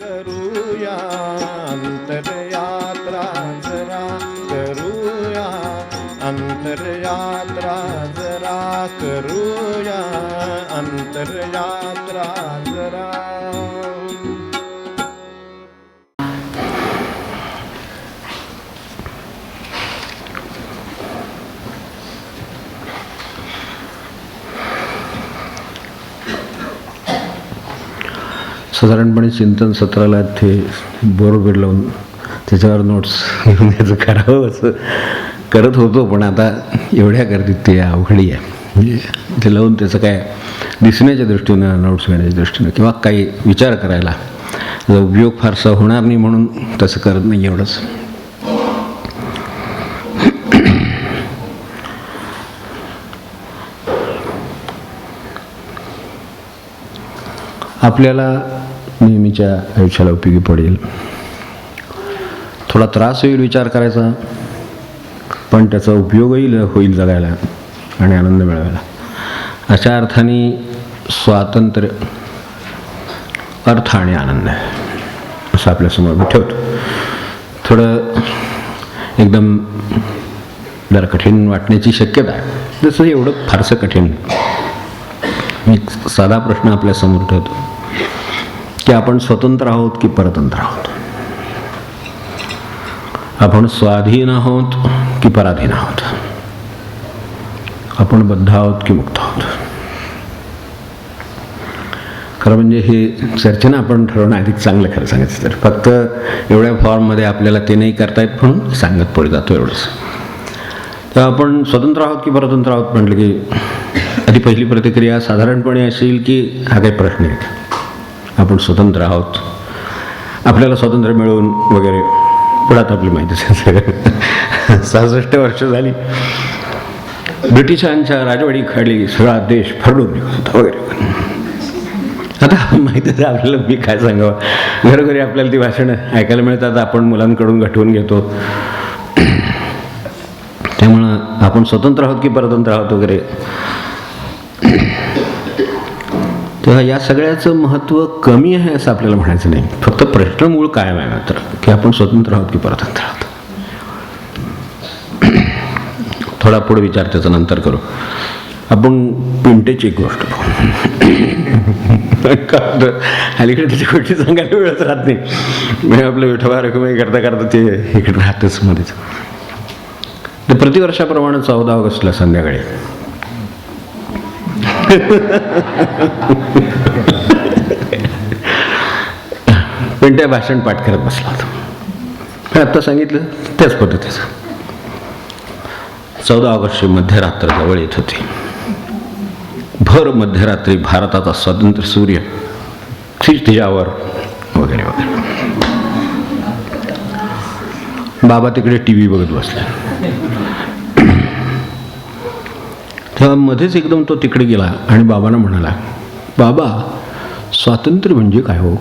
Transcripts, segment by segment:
करूया अंतरयात्रा जरा, करूया अंतरयात्रा जरा, करूया अंतरयात्रा जरा. साधारणपणे चिंतन सत्राला ते बोर्ड लावून त्याच्यावर नोट्स घेऊन याचं करावं असं करत होतो, पण आता एवढ्या गर्दीत ते अवघडी आहे. म्हणजे ते लावून त्याचं काय दिसण्याच्या दृष्टीनं, नोट्स घेण्याच्या दृष्टीनं किंवा काही विचार करायला जो उपयोग फारसा होणार नाही म्हणून तसं करत नाही. एवढंच. आपल्याला नेहमीच्या आयुष्याला उपयोगी पडेल, थोडा त्रास होईल विचार करायचा, पण त्याचा उपयोगही होईल जगायला आणि आनंद मिळवायला. अशा अर्थाने स्वातंत्र्य अर्थ आणि आनंद आहे असं आपल्यासमोर मी ठेवतो. थोडं एकदम जरा कठीण वाटण्याची शक्यता आहे, जसं एवढं फारसं कठीण. मी साधा प्रश्न आपल्यासमोर ठेवतो की आपण स्वतंत्र आहोत की परतंत्र आहोत? आपण स्वाधीन आहोत की पराधीन आहोत? आपण बद्ध आहोत की मुक्त आहोत? खरं म्हणजे हे चर्चेनं आपण ठरवणं अधिक चांगलं. खरं सांगायचं तर फक्त एवढ्या फॉर्ममध्ये आपल्याला ते नाही करता येत म्हणून सांगत पुढे जातो एवढंच. तर आपण स्वतंत्र आहोत की परतंत्र आहोत म्हटलं की आधी पहिली प्रतिक्रिया साधारणपणे असेल की हा काही प्रश्न आहे. आपण स्वतंत्र आहोत, आपल्याला स्वातंत्र्य मिळून वगैरे. पण आता आपली माहितीच आहे 66 वर्ष झाली, ब्रिटिशांच्या राजवाडीखाली सगळा देश फरडून निघत होता वगैरे. आता माहितीच आहे आपल्याला, मी काय सांगावं, घरोघरी आपल्याला ती भाषणं ऐकायला मिळतात, आपण मुलांकडून घटवून घेतो. त्यामुळं आपण स्वतंत्र आहोत की परतंत्र आहोत वगैरे. तेव्हा या सगळ्याचं महत्त्व कमी आहे असं आपल्याला म्हणायचं नाही. फक्त प्रश्न मूळ काय आहे मात्र की आपण स्वतंत्र आहोत की परतंत्र आहोत. थोडा पुढे विचार त्याचा नंतर करू. आपण पिंटेची एक गोष्ट अलीकडे त्याची गोष्टी सांगायला वेळच राहत नाही. मी आपलं विठोबा रखुमाई करता करता ते इकडे राहतच मध्येच. ते प्रतिवर्षाप्रमाणे 14 ऑगस्टला संध्याकाळी पिंट्या भाषण पाठ करत बसला होता. आत्ता सांगितलं त्याच पद्धतीचं. 14 ऑगस्टची मध्यरात्र जवळ येत होती. भर मध्यरात्री भारताचा स्वातंत्र्य सूर्य क्षितिजावर वगैरे वगैरे. बाबा तिकडे TV बघत बसले. तेव्हा मध्येच एकदम तो तिकडे गेला आणि बाबांना म्हणाला, बाबा स्वातंत्र्य म्हणजे काय हो?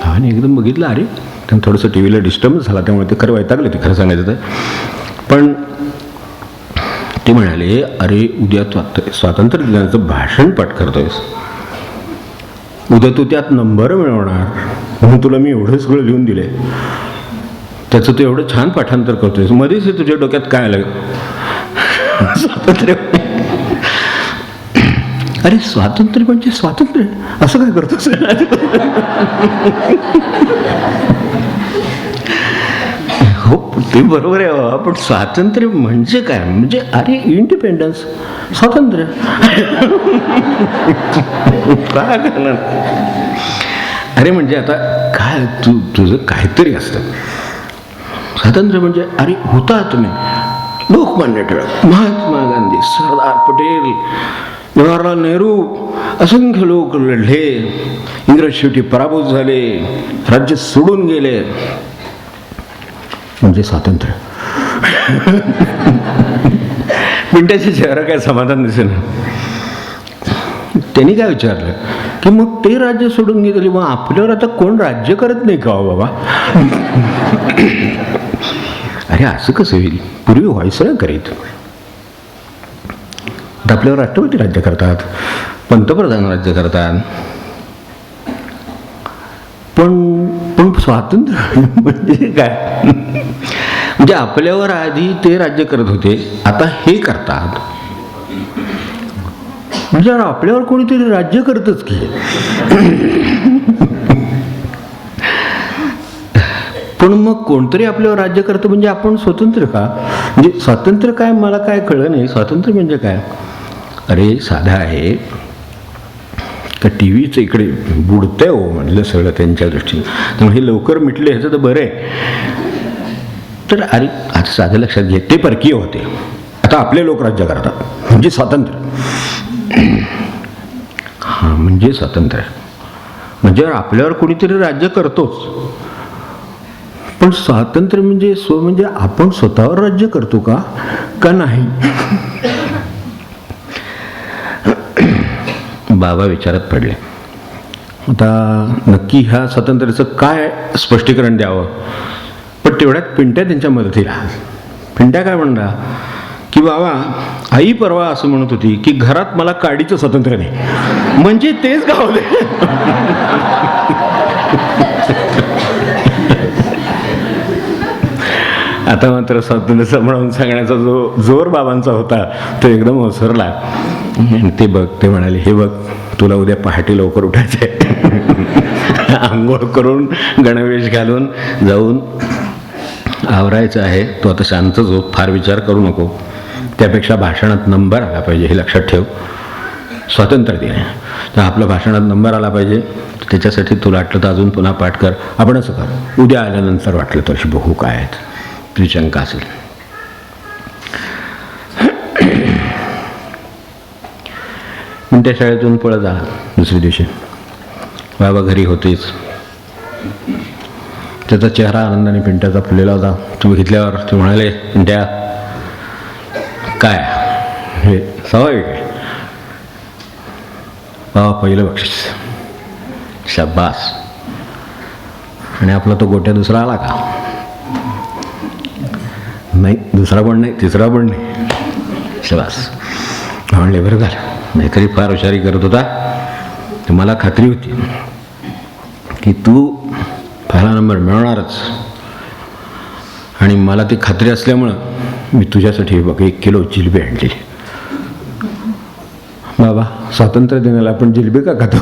आणि एकदम बघितलं, अरे त्यांना थोडंसं TV ला डिस्टर्बन्स झाला, त्यामुळे ते खरं वैतागले ते, खरं सांगायचं तर. पण ते म्हणाले, अरे उद्या तू स्वातंत्र्य दिनाचं भाषण पाठ करतोयस, उद्या तू त्यात नंबर मिळवणार म्हणून तुला मी एवढं सगळं लिहून दिले, त्याचं तू एवढं छान पाठांतर करतोयस, मध्येच तुझ्या डोक्यात काय आलं? स्वातंत्र्य. अरे स्वातंत्र्य म्हणजे स्वातंत्र्य असं काय करतोस? हो ते बरोबर आहे, पण स्वातंत्र्य म्हणजे काय? म्हणजे अरे इंडिपेंडन्स, स्वातंत्र्य. काय करणार? अरे म्हणजे आता काय तुझं काहीतरी असतं. स्वातंत्र्य म्हणजे अरे हुतात्मे लोकमान्य टिळक, महात्मा गांधी, सरदार पटेल, जवाहरलाल नेहरू, असंख्य लोक लढले, इंग्रज शेवटी पराभूत झाले, राज्य सोडून गेले, म्हणजे स्वातंत्र्य. मिनिटाच्या चेहरा काय समाधान दिसेल. त्यांनी काय विचारलं की मग ते राज्य सोडून गेले, मग आपल्यावर आता कोण राज्य करत नाही का हो बाबा? अरे असं कसं होईल? पूर्वी व्हायसरॉय करीत, आता आपल्यावर राष्ट्रपती राज्य करतात. पंतप्रधान राज्य करतात. पण स्वातंत्र्य म्हणजे काय? म्हणजे आपल्यावर आधी ते राज्य करत होते, आता हे करतात. म्हणजे आपल्यावर कोणीतरी राज्य करतच की. पण मग कोणतरी आपल्यावर राज्य करतं म्हणजे आपण स्वतंत्र का? म्हणजे स्वातंत्र्य काय, मला काय कळलं नाही. स्वातंत्र्य म्हणजे काय? अरे साधं आहे का, टी व्हीचं इकडे बुडतंय हो म्हटलं सगळं त्यांच्या दृष्टीने, त्यामुळे हे लवकर मिटले ह्याचं तर बरं आहे. तर अरे आता साधं लक्षात घे, ते परकीय होते, आता आपले लोक राज्य करतात म्हणजे स्वातंत्र्य. हां, म्हणजे स्वातंत्र्य म्हणजे आपल्यावर कोणीतरी राज्य करतोच. पण स्वातंत्र्य म्हणजे म्हणजे आपण स्वतःवर राज्य करतो का नाही? बाबा विचारात पडले. आता नक्की ह्या स्वातंत्र्याचं काय स्पष्टीकरण द्यावं? पण तेवढ्यात पिंट्या त्यांच्या मदतीला. पिंट्या काय म्हणला की बाबा, आई परवा असं म्हणत होती की घरात मला काडीचं स्वातंत्र्य नाही, म्हणजे तेच गावले. आता मात्र स्वातंत्र्य समजावून सांगण्याचा जो जोर बाबांचा होता तो एकदम ओसरला. ते बघ, ते म्हणाले, हे बघ, तुला उद्या पहाटे लवकर उठायचंय, आंघोळ करून गणवेश घालून जाऊन आवरायचं आहे. तो आता शांत झोप, फार विचार करू नको. त्यापेक्षा भाषणात नंबर आला पाहिजे, हे लक्षात ठेव. स्वातंत्र्य दिन आहे तर आपल्या भाषणात नंबर आला पाहिजे. त्याच्यासाठी तुला वाटलं तर अजून पुन्हा पाठ कर. आपण असं कर, उद्या आल्यानंतर वाटलं तर अशी बघू काय आहेत, तुझी शंका असेल. त्या शाळेतून पळत झाला. दुसऱ्या दिवशी बाबा घरी होतेच. त्याचा चेहरा आनंदाने पिंट्याचा फुललेला होता. तो बघितल्यावर ते म्हणाले, पिंट्या काय हे स्वाभाविक आहे. बाबा पहिलं बक्षीस, शाबास. आणि आपला तो गोट्या दुसरा आला का? नाही, दुसरा पण नाही, तिसरा पण नाही. शाबास म्हणले, बरं झालं. नाहीतरी फार हुशारी करत होता. तर मला खात्री होती की तू पहिला नंबर मिळवणारच. आणि मला ती खात्री असल्यामुळं मी तुझ्यासाठी बघ 1 किलो जिलेबी आणली. बाबा, स्वातंत्र्य दिनाला आपण जिलेबी का खातो?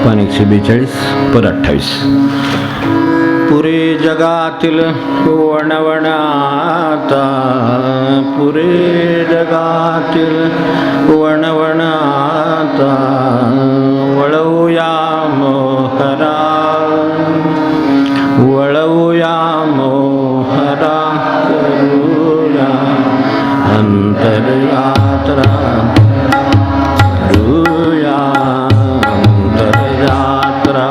पान 142 पर 28. पुरे जगातील वणवणाता, पुरे जगातील वणवणाता, वळवूया मोहरा, वळवूया मोहरा, करूया अंतरयात्रा, करूया अंतरयात्रा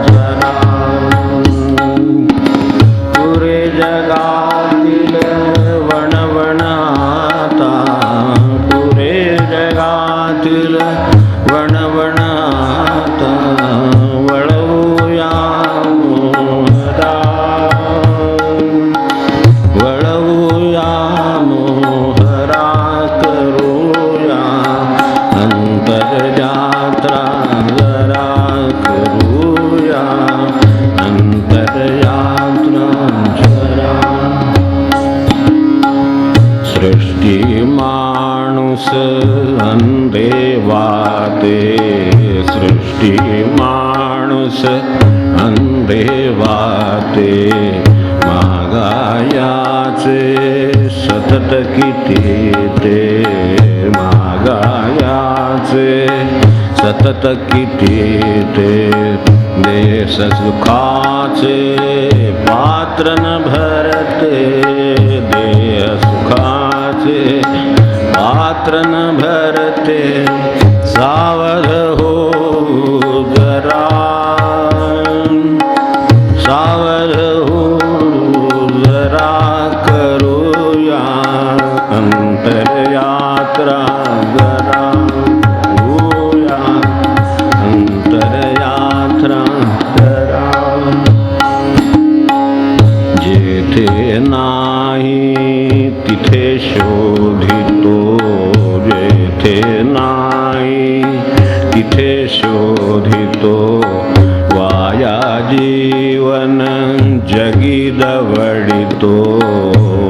जरा. पुरे जगातील वणवणाता, पुरे जगातील वणवणाता, वळवूया मोहरा, वळवूया मोहरा, करूया अंतरयात्रा जरा, करूया अंतरयात्रा जरा. सृष्टी माणूस अंधेवाते, सृष्टी माणूस अंधेवाते, मागायाचे सतत किती ते, मागायाचे सतत किती ते, देश सुखाचे पात्र न भरते, देह सुखाचे पात्र न भरते, सावध हो जरा, सावध हो जरा, करूया अंत अंतरयात्रा जरा करूया, अंतरयात्रा जरा. जेथे नाही तिथे शोधितो, जेथे नाही तिथे शोधितो, वाया जीवन जगी दवडितो,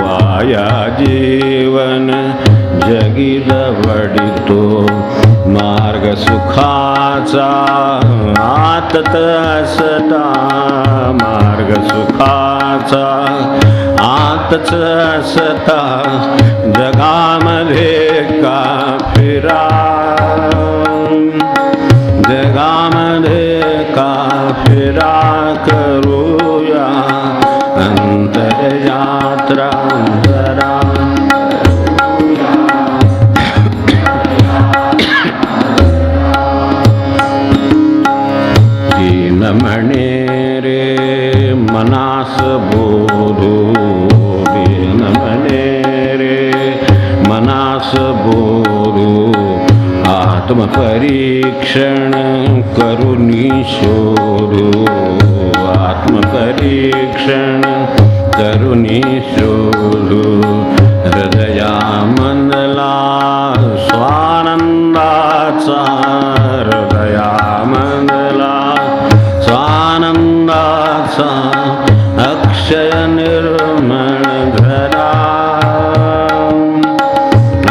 वाया जीवन जगी दवडितो. मार्ग सुखाचा आतत असता, मार्ग सुखाचा आतच असता, जगामध्ये का फिरा, जगामध्ये का फिरा करूया, अंतरयात्रा जरा. दीन म्हणे रे मनास बोधू, दीन म्हणे रे मनास बोधू, आत्मपरीक्षण करुनी शोधू, आत्मपरीक्षण करुनी शोधू. हृदया मनला स्वानंदाचा, हृदया मनला स्वानंदाचा, अक्षय निर्मळ धरा,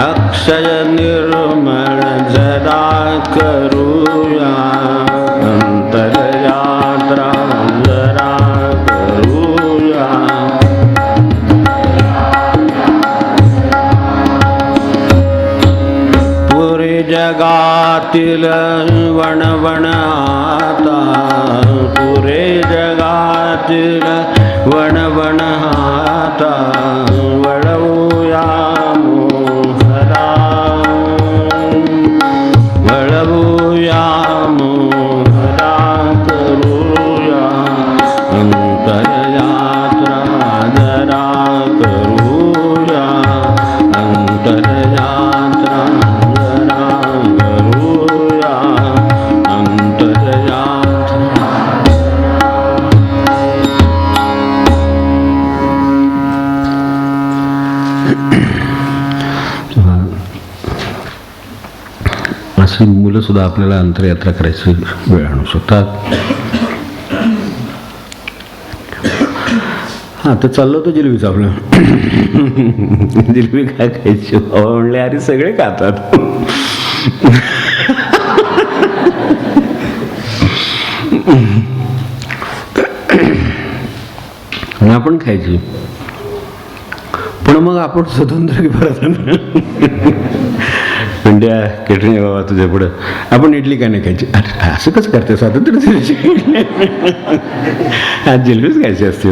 अक्षय निर्मळ जरा करूया, अंतरयात्रा जरा करूया. पुरे जगातील वणवण आता, पुरे जगातील वणवण आता, वळवूया मोहरा, वळवूया मोहरा करूया, अंतरयात्रा जरा करूया, अंतरयात्रा जरा करूया, अंतरयात्रा. अशी मुलं सुद्धा आपल्याला अंतरयात्रा करायची वेळ आणू शकतात. हा तर चाललं होतं जिलबीचं आपलं. जिलबी काय खायची म्हणले, अरे सगळे खातात. आपण खायची, पण मग आपण स्वतंत्र म्हणजे केटरिंग बाबा तुझ्या पुढं आपण इडली का नाही खायची, असं कसं करते स्वातंत्र्य दिवशी, आज जिलबीच खायची असते.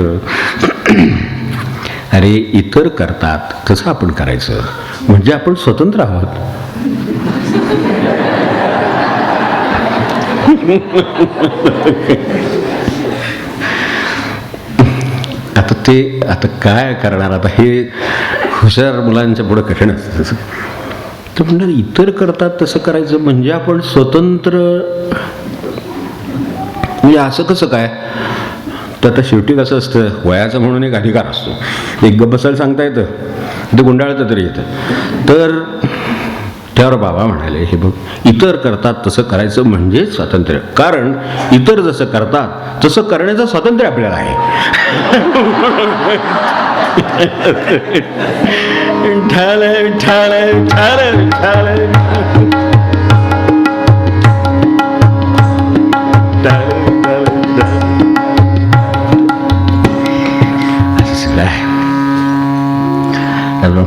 अरे इतर करतात तसं आपण करायचं, म्हणजे आपण स्वतंत्र आहोत. आता काय करणार, आता हे हुशार मुलांच्या पुढे कठीण असतं तसं. तर म्हणणार इतर करतात तसं करायचं म्हणजे आपण स्वतंत्र, म्हणजे असं कसं काय. तर आता शेवटी कसं असतं, वयाचं म्हणून एक अधिकार असतो, एक गप्प बसायला सांगता येतं, ते गुंडाळतं तरी येतं. तर त्यावर बाबा म्हणाले, हे बघ, इतर करतात तसं करायचं म्हणजे स्वातंत्र्य, कारण इतर जसं करतात तसं करण्याचं स्वातंत्र्य आपल्याला आहे.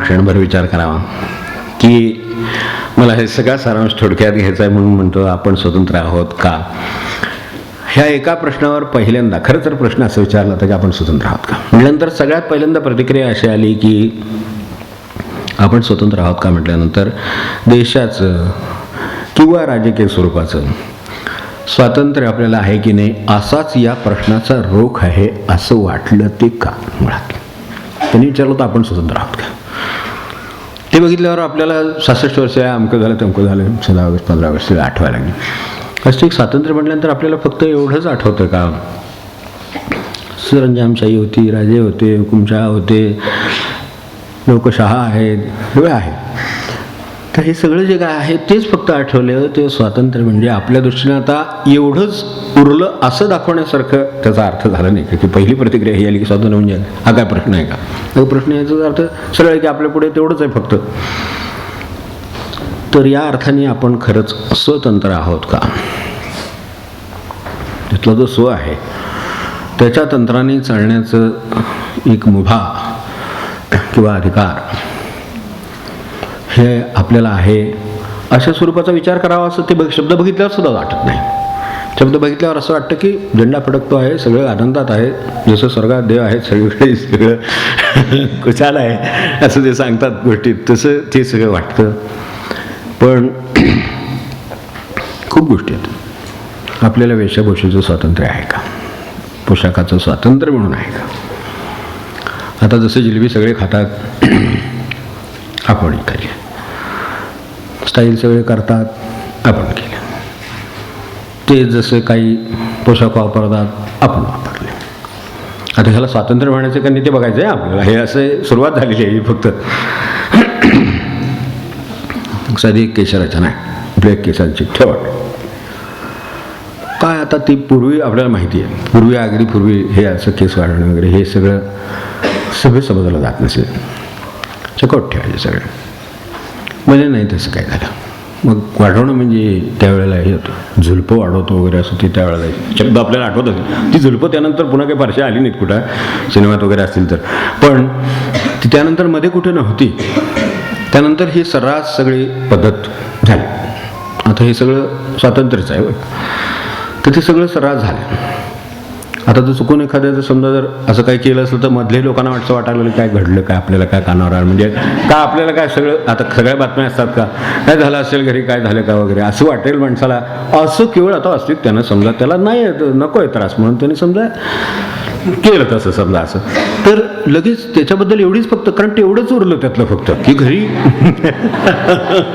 क्षणभर विचार करावा की मला हे सगळा सारांश थोडक्यात घ्यायचा आहे, म्हणून म्हणतो आपण स्वतंत्र आहोत का. ह्या एका प्रश्नावर पहिल्यांदा खरं तर प्रश्न असं विचारला होता की आपण स्वतंत्र आहोत का. म्हटल्यानंतर सगळ्यात पहिल्यांदा प्रतिक्रिया अशी आली की आपण स्वतंत्र आहोत का म्हटल्यानंतर देशाचं किंवा राजकीय स्वरूपाचं स्वातंत्र्य आपल्याला आहे की नाही असाच या प्रश्नाचा रोख आहे असं वाटलं ते का. मुळात त्यांनी विचारलं तर आपण स्वतंत्र आहोत का. ते बघितल्यावर आपल्याला 66 वर्ष आहे, अमकं झालं तमकं झालं, 16 ऑगस्ट 15 ऑगस्ट आठवायला लागली. असं एक स्वातंत्र्य म्हटल्यानंतर आपल्याला फक्त एवढंच आठवतं का, सरंजामशाही होती, राजे होते, हुकुमशहा होते, लोकशाहा आहेत, सगळं आहे. तर हे सगळं जे काय आहे तेच फक्त आठवलं. ते स्वातंत्र्य म्हणजे आपल्या दृष्टीने आता एवढंच उरलं असं दाखवण्यासारखं त्याचा अर्थ झाला नाही का, की पहिली प्रतिक्रिया ही आली की स्वातंत्र्य म्हणजे हा काय प्रश्न आहे का. हा प्रश्न याचा अर्थ सरळ आहे की आपल्या पुढे तेवढंच आहे फक्त. तर या अर्थाने आपण खरंच स्वतंत्र आहोत का. तिथला जो स्व आहे त्याच्या तंत्राने चालण्याचं एक मुभा किंवा अधिकार हे आपल्याला आहे अशा स्वरूपाचा विचार करावा असं ते शब्द बघितल्यावर सुद्धा वाटत नाही. शब्द बघितल्यावर असं वाटतं की झेंडा फडकतो आहे, सगळं आनंदात आहे, जसं स्वर्गात देव आहेत, सगळीकडे सगळं कुशाल आहे असं ते सांगतात गोष्टीत, तसं ते सगळं वाटतं. पण खूप गोष्टी आहेत. आपल्याला वेशभूषेचं स्वातंत्र्य आहे का, पोशाखाचं स्वातंत्र्य म्हणून आहे का. आता जसं जिलेबी सगळे खातात आपण खाल्ली, स्टाईल सगळे करतात आपण केलं, ते जसं काही पोशाख वापरतात आपण वापरले. आता ह्याला स्वातंत्र्य म्हणायचं का नाही ते बघायचं आहे आपल्याला. हे असं सुरुवात झालेली आहे फक्त. साधी एक केशरचना आहे, ब्लॅक केसांची ठेवट. काय आता ती पूर्वी आपल्याला माहिती आहे, पूर्वी अगदी पूर्वी हे असं केस वाढवणं वगैरे हे सगळं समजलं जात नसेल. चकवट ठेवायचे सगळं. म्हणजे नाही तसं काय झालं. मग वाढवणं म्हणजे त्यावेळेला हे होतं, झुलपं वाढवतो वगैरे असं ते त्यावेळेला शब्द आपल्याला आठवत असेल. ती झुलपं त्यानंतर पुन्हा काही फारशी आली नाहीत कुठं, सिनेमात वगैरे असतील तर. पण ती त्यानंतर मध्ये कुठे नव्हती. त्यानंतर ही सर्रास सगळी पद्धत झाली. आता हे सगळं स्वातंत्र्यच आहे, तर ते सगळं सर्रास झालं. आता जर चुकून एखाद्याचं समजा जर असं काही केलं असेल तर मधले लोकांना वाटायला काय घडलं, काय आपल्याला काय कानावर आलं, म्हणजे का आपल्याला काय सगळं आता सगळ्या बातम्या असतात का, काय झालं असेल घरी, काय झालं का वगैरे असं वाटेल माणसाला. असं केवळ आता असतील त्यानं समजा त्याला नाही नको आहे त्रास म्हणून त्यांनी समजा केलं तसं समजा असं, तर लगेच त्याच्याबद्दल एवढीच फक्त, कारण तेवढंच उरलं त्यातलं फक्त की घरी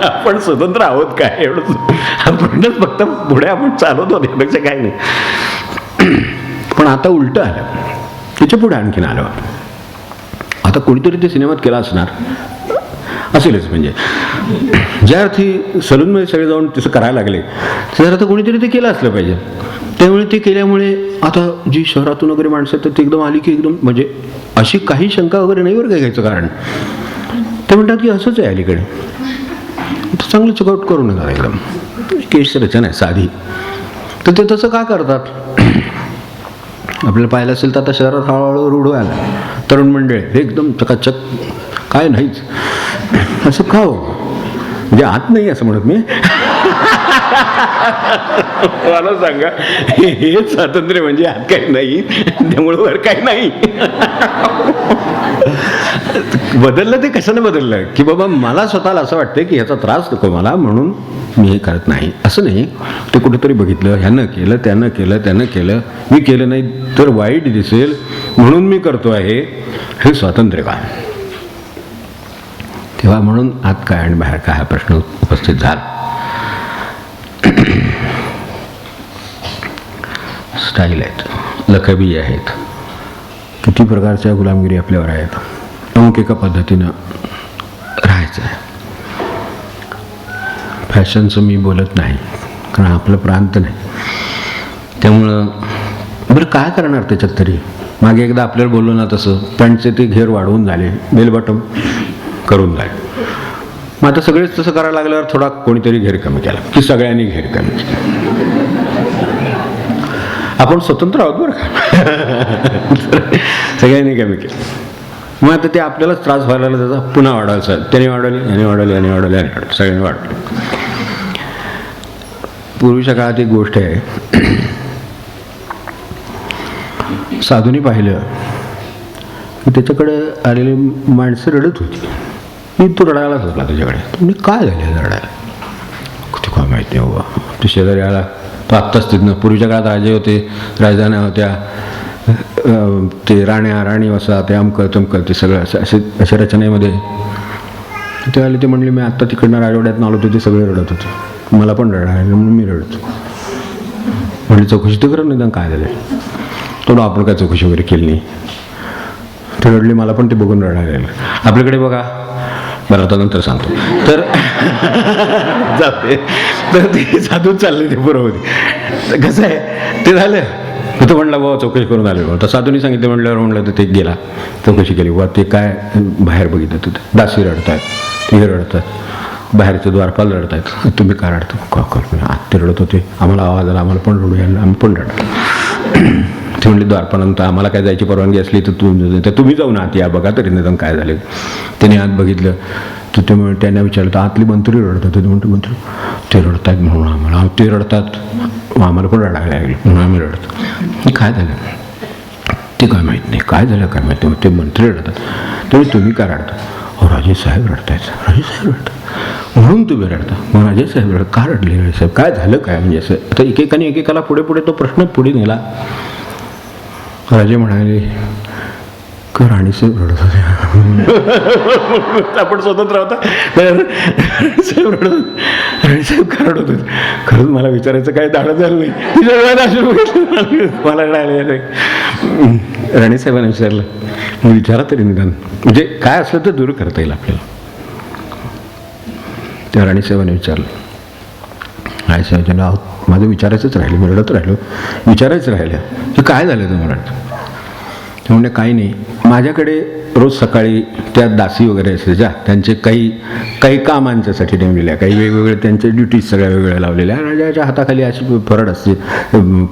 आपण स्वतंत्र आहोत काय एवढंच आपणच फक्त पुढे आपण चालवतो, त्यापेक्षा काय नाही. पण आता उलटं आलं, त्याच्या पुढे आणखीन आलं. आता कोणीतरी ते सिनेमात केला असणार असेलच, म्हणजे ज्या अर्थी सलूनमध्ये सगळे जाऊन तसं करायला लागले तर आता कोणीतरी ते केलं असलं पाहिजे. त्यामुळे ते केल्यामुळे आता जी शहरातून वगैरे माणसं तर ते एकदम आली की एकदम म्हणजे अशी काही शंका वगैरे नाही बरं काय घ्यायचं. कारण ते म्हणतात की असंच आहे अलीकडे, चांगलं चेकआउट करू नका एकदम, केश रचना आहे साधी. तर ते तसं का करतात आपल्याला पाहिलं असेल तर आता शहरात हळूहळू रूढ व्हायला तरुण मंडळी हे एकदम चकाचक, काय नाहीच असं का हो, म्हणजे आत नाही असं म्हणत मी. मला सांगा हे स्वातंत्र्य म्हणजे आत काही नाही, त्यामुळं वर काही नाही. बदललं ते कशाने बदललं की बाबा मला स्वतःला असं वाटतं की ह्याचा त्रास नको मला म्हणून मी हे करत नाही, असं नाही. ते कुठेतरी बघितलं, ह्यानं केलं, त्यानं केलं, त्यानं केलं, मी केलं नाही तर वाईट दिसेल म्हणून मी करतो आहे, हे स्वातंत्र्य का. तेव्हा म्हणून आत काय आणि बाहेर काय हा प्रश्न उपस्थित झाला. स्टाईल आहेत, लखबी आहेत, किती प्रकारच्या गुलामगिरी आपल्यावर आहेत. अमुक एका पद्धतीनं राहायचं आहे. फॅशनचं मी बोलत नाही कारण आपलं प्रांत नाही, त्यामुळं बरं काय करणार त्याच्यात तरी. मागे एकदा आपल्याला बोललो ना तसं पॅन्टचे ते घेर वाढवून झाले, बेल बॉटम करून झाले. मग आता सगळेच तसं करायला लागल्यावर थोडा कोणीतरी घेर कमी केला की सगळ्यांनी घेर कमी केला. आपण स्वतंत्र आहोत बरं का, सगळ्यांनी कमी केलं. मग आता ते आपल्यालाच त्रास व्हायला लागला त्याचा, पुन्हा वाढवायचं, त्याने वाढवली, याने वाढवली, याने वाढवली, याने वाढवली, सगळ्यांनी वाढवली. पूर्वीच्या काळात एक गोष्ट आहे, साधूनी पाहिलं की त्याच्याकडे आलेली माणसं रडत होती. मी तो रडायलाच होता त्याच्याकडे. म्हणजे काय झालं रडायला, ते काय माहिती नाही बाबा. ते शेजारी आला, तो आत्ताच तिथनं, पूर्वीच्या काळात राजे होते, राजधान्या होत्या, ते राण्या राणी वसा, ते अमकं तमकं ते सगळं अशा रचनेमध्ये ते आले, ते म्हणले मी आत्ता तिकडनं राजवाड्यातनं आलो होतो, ते सगळे रडत होते, मला पण रडायला म्हणून मी रडतो. म्हणजे चौकशी तर करत नाही काय झालं. तो आपण काय चौकशी वगैरे केली नाही. ते रडले, मला पण ते बघून रडायला लागलं. आपल्याकडे बघा, बरं आता नंतर सांगतो. तर जाते, तर ते साधूच चालले, ते बरोबर होते. कसं आहे ते झालं, तो म्हणला बाबा चौकशी करून आले. तर साधूने सांगितलं, म्हणलं तर ते गेला, चौकशी केली. वा ते काय बाहेर बघितलं, तिथं दासी रडतायत, ते रडतात, बाहेरचं द्वारपाल रडत आहेत. तुम्ही का रडतो? का करू? आत ते रडत होते, आम्हाला आवाज आला, आम्हाला पण रडू यायला, आम्ही पण रडतो. ते म्हणले द्वारपालांतर आम्हाला काय जायची परवानगी असली तर तुम्ही जाऊन आत या, बघा तरी निदान काय झाले. त्याने आत बघितलं तर ते त्यांना विचारलं, तर आतली मंत्री रडत होते. ते म्हणतो मंत्री ते रडत आहेत म्हणून आम्हाला, ते रडतात आम्हाला पण रडायला लागले म्हणून आम्ही रडतो. हे काय झालं ते काय माहीत नाही, काय झालं काय माहीत नाही. ते मंत्री रडतात. त्यामुळे तुम्ही काय रडता? हो राजेसाहेब रडतायत. राजेसाहेब रडतात म्हणून तुम्ही रडता? मग राजेसाहेब रडत का रडले? राजेसाहेब काय झालं काय? म्हणजे असं आता एकेकाला पुढे पुढे तो प्रश्न पुढे नेला. राजे म्हणाले का राणीसाहेब रडत होते. आपण स्वतंत्र होता राणीसाहेब रडत होते. राणीसाहेब का रडत होते? खरंच मला विचारायचं काय धाडच झालं नाही. मला रडायला राणीसाहेबांना विचारलं, विचारा तरी निदान, म्हणजे काय असलं तर दूर करता येईल आपल्याला. त्या राणीसाहेबांनी विचारलं. राणीसाहेबांना आहोत माझं विचारायचंच राहिलं, मी रडत राहिलो, विचारायचं राहिलं हे काय झालं तुम्हाला? ते म्हणजे काही नाही, माझ्याकडे रोज सकाळी त्या दासी वगैरे असायच्या, त्यांचे काही कामांच्यासाठी नेमलेल्या, काही वेगवेगळे त्यांचे ड्युटीज सगळ्या वेगवेगळ्या लावलेल्या. राजाच्या हाताखाली अशी फरड असते,